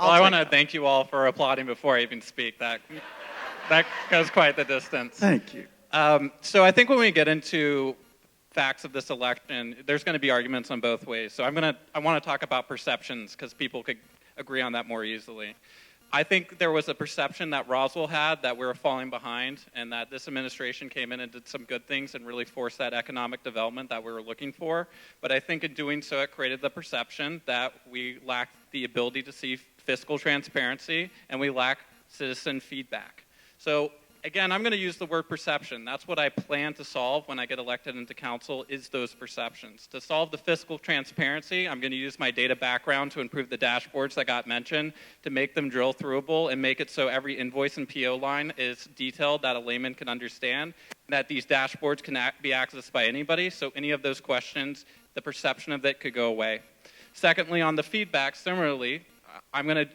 Well, I want to thank you all for applauding before I even speak. That goes quite the distance. Thank you. So I think when we get into facts of this election, there's going to be arguments on both ways. So I want to talk about perceptions because people could agree on that more easily. I think there was a perception that Roswell had that we were falling behind and that this administration came in and did some good things and really forced that economic development that we were looking for. But I think in doing so, it created the perception that we lacked the ability to see fiscal transparency and we lack citizen feedback. So again, I'm going to use the word perception. That's what I plan to solve when I get elected into council is those perceptions. To solve the fiscal transparency, I'm going to use my data background to improve the dashboards that got mentioned, to make them drill throughable and make it so every invoice and PO line is detailed that a layman can understand, that these dashboards can be accessed by anybody, so any of those questions, the perception of it could go away. Secondly, on the feedback, similarly, I'm going to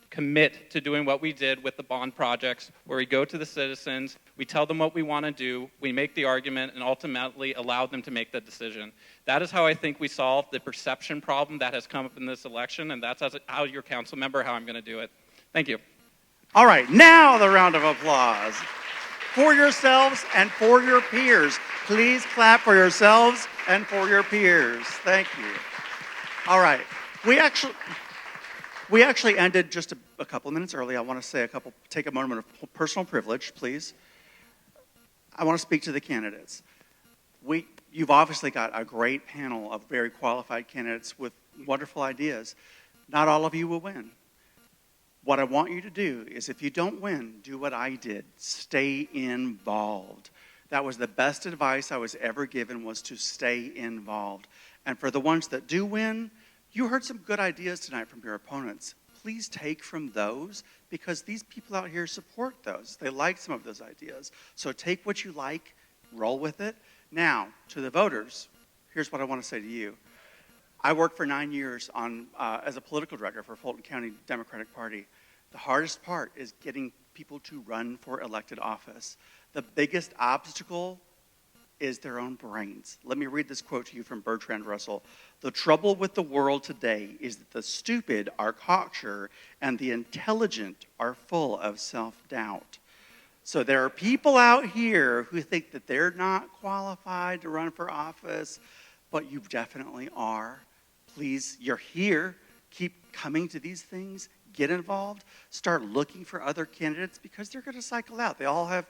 commit to doing what we did with the bond projects, where we go to the citizens, we tell them what we want to do, we make the argument, and ultimately allow them to make the decision. That is how I think we solve the perception problem that has come up in this election, and that's how your council member, how I'm going to do it. Thank you. All right, now the round of applause. For yourselves and for your peers. Please clap for yourselves and for your peers. Thank you. All right, we actually ended just a couple of minutes early. I want to take a moment of personal privilege, please. I want to speak to the candidates. You've obviously got a great panel of very qualified candidates with wonderful ideas. Not all of you will win. What I want you to do is, if you don't win, do what I did. Stay involved. That was the best advice I was ever given, was to stay involved. And for the ones that do win, you heard some good ideas tonight from your opponents. Please take from those, because these people out here support those. They like some of those ideas. So take what you like, roll with it. Now, to the voters, here's what I want to say to you. I worked for 9 years as a political director for Fulton County Democratic Party. The hardest part is getting people to run for elected office. The biggest obstacle is their own brains. Let me read this quote to you from Bertrand Russell. "The trouble with the world today is that the stupid are cocksure and the intelligent are full of self-doubt." So there are people out here who think that they're not qualified to run for office, but you definitely are. Please, you're here. Keep coming to these things. Get involved. Start looking for other candidates, because they're going to cycle out. They all have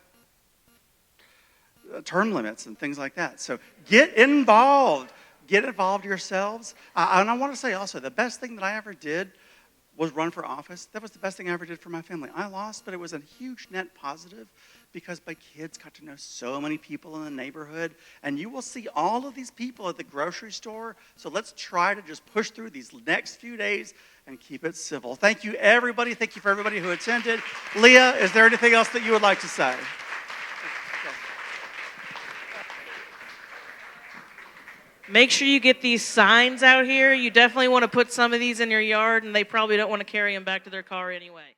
term limits and things like that. So get involved. Get involved yourselves. And I want to say also, the best thing that I ever did was run for office, that was the best thing I ever did for my family. I lost, but it was a huge net positive because my kids got to know so many people in the neighborhood. And you will see all of these people at the grocery store. So let's try to just push through these next few days and keep it civil. Thank you, everybody. Thank you for everybody who attended. Leah, is there anything else that you would like to say? Make sure you get these signs out here. You definitely want to put some of these in your yard, and they probably don't want to carry them back to their car anyway.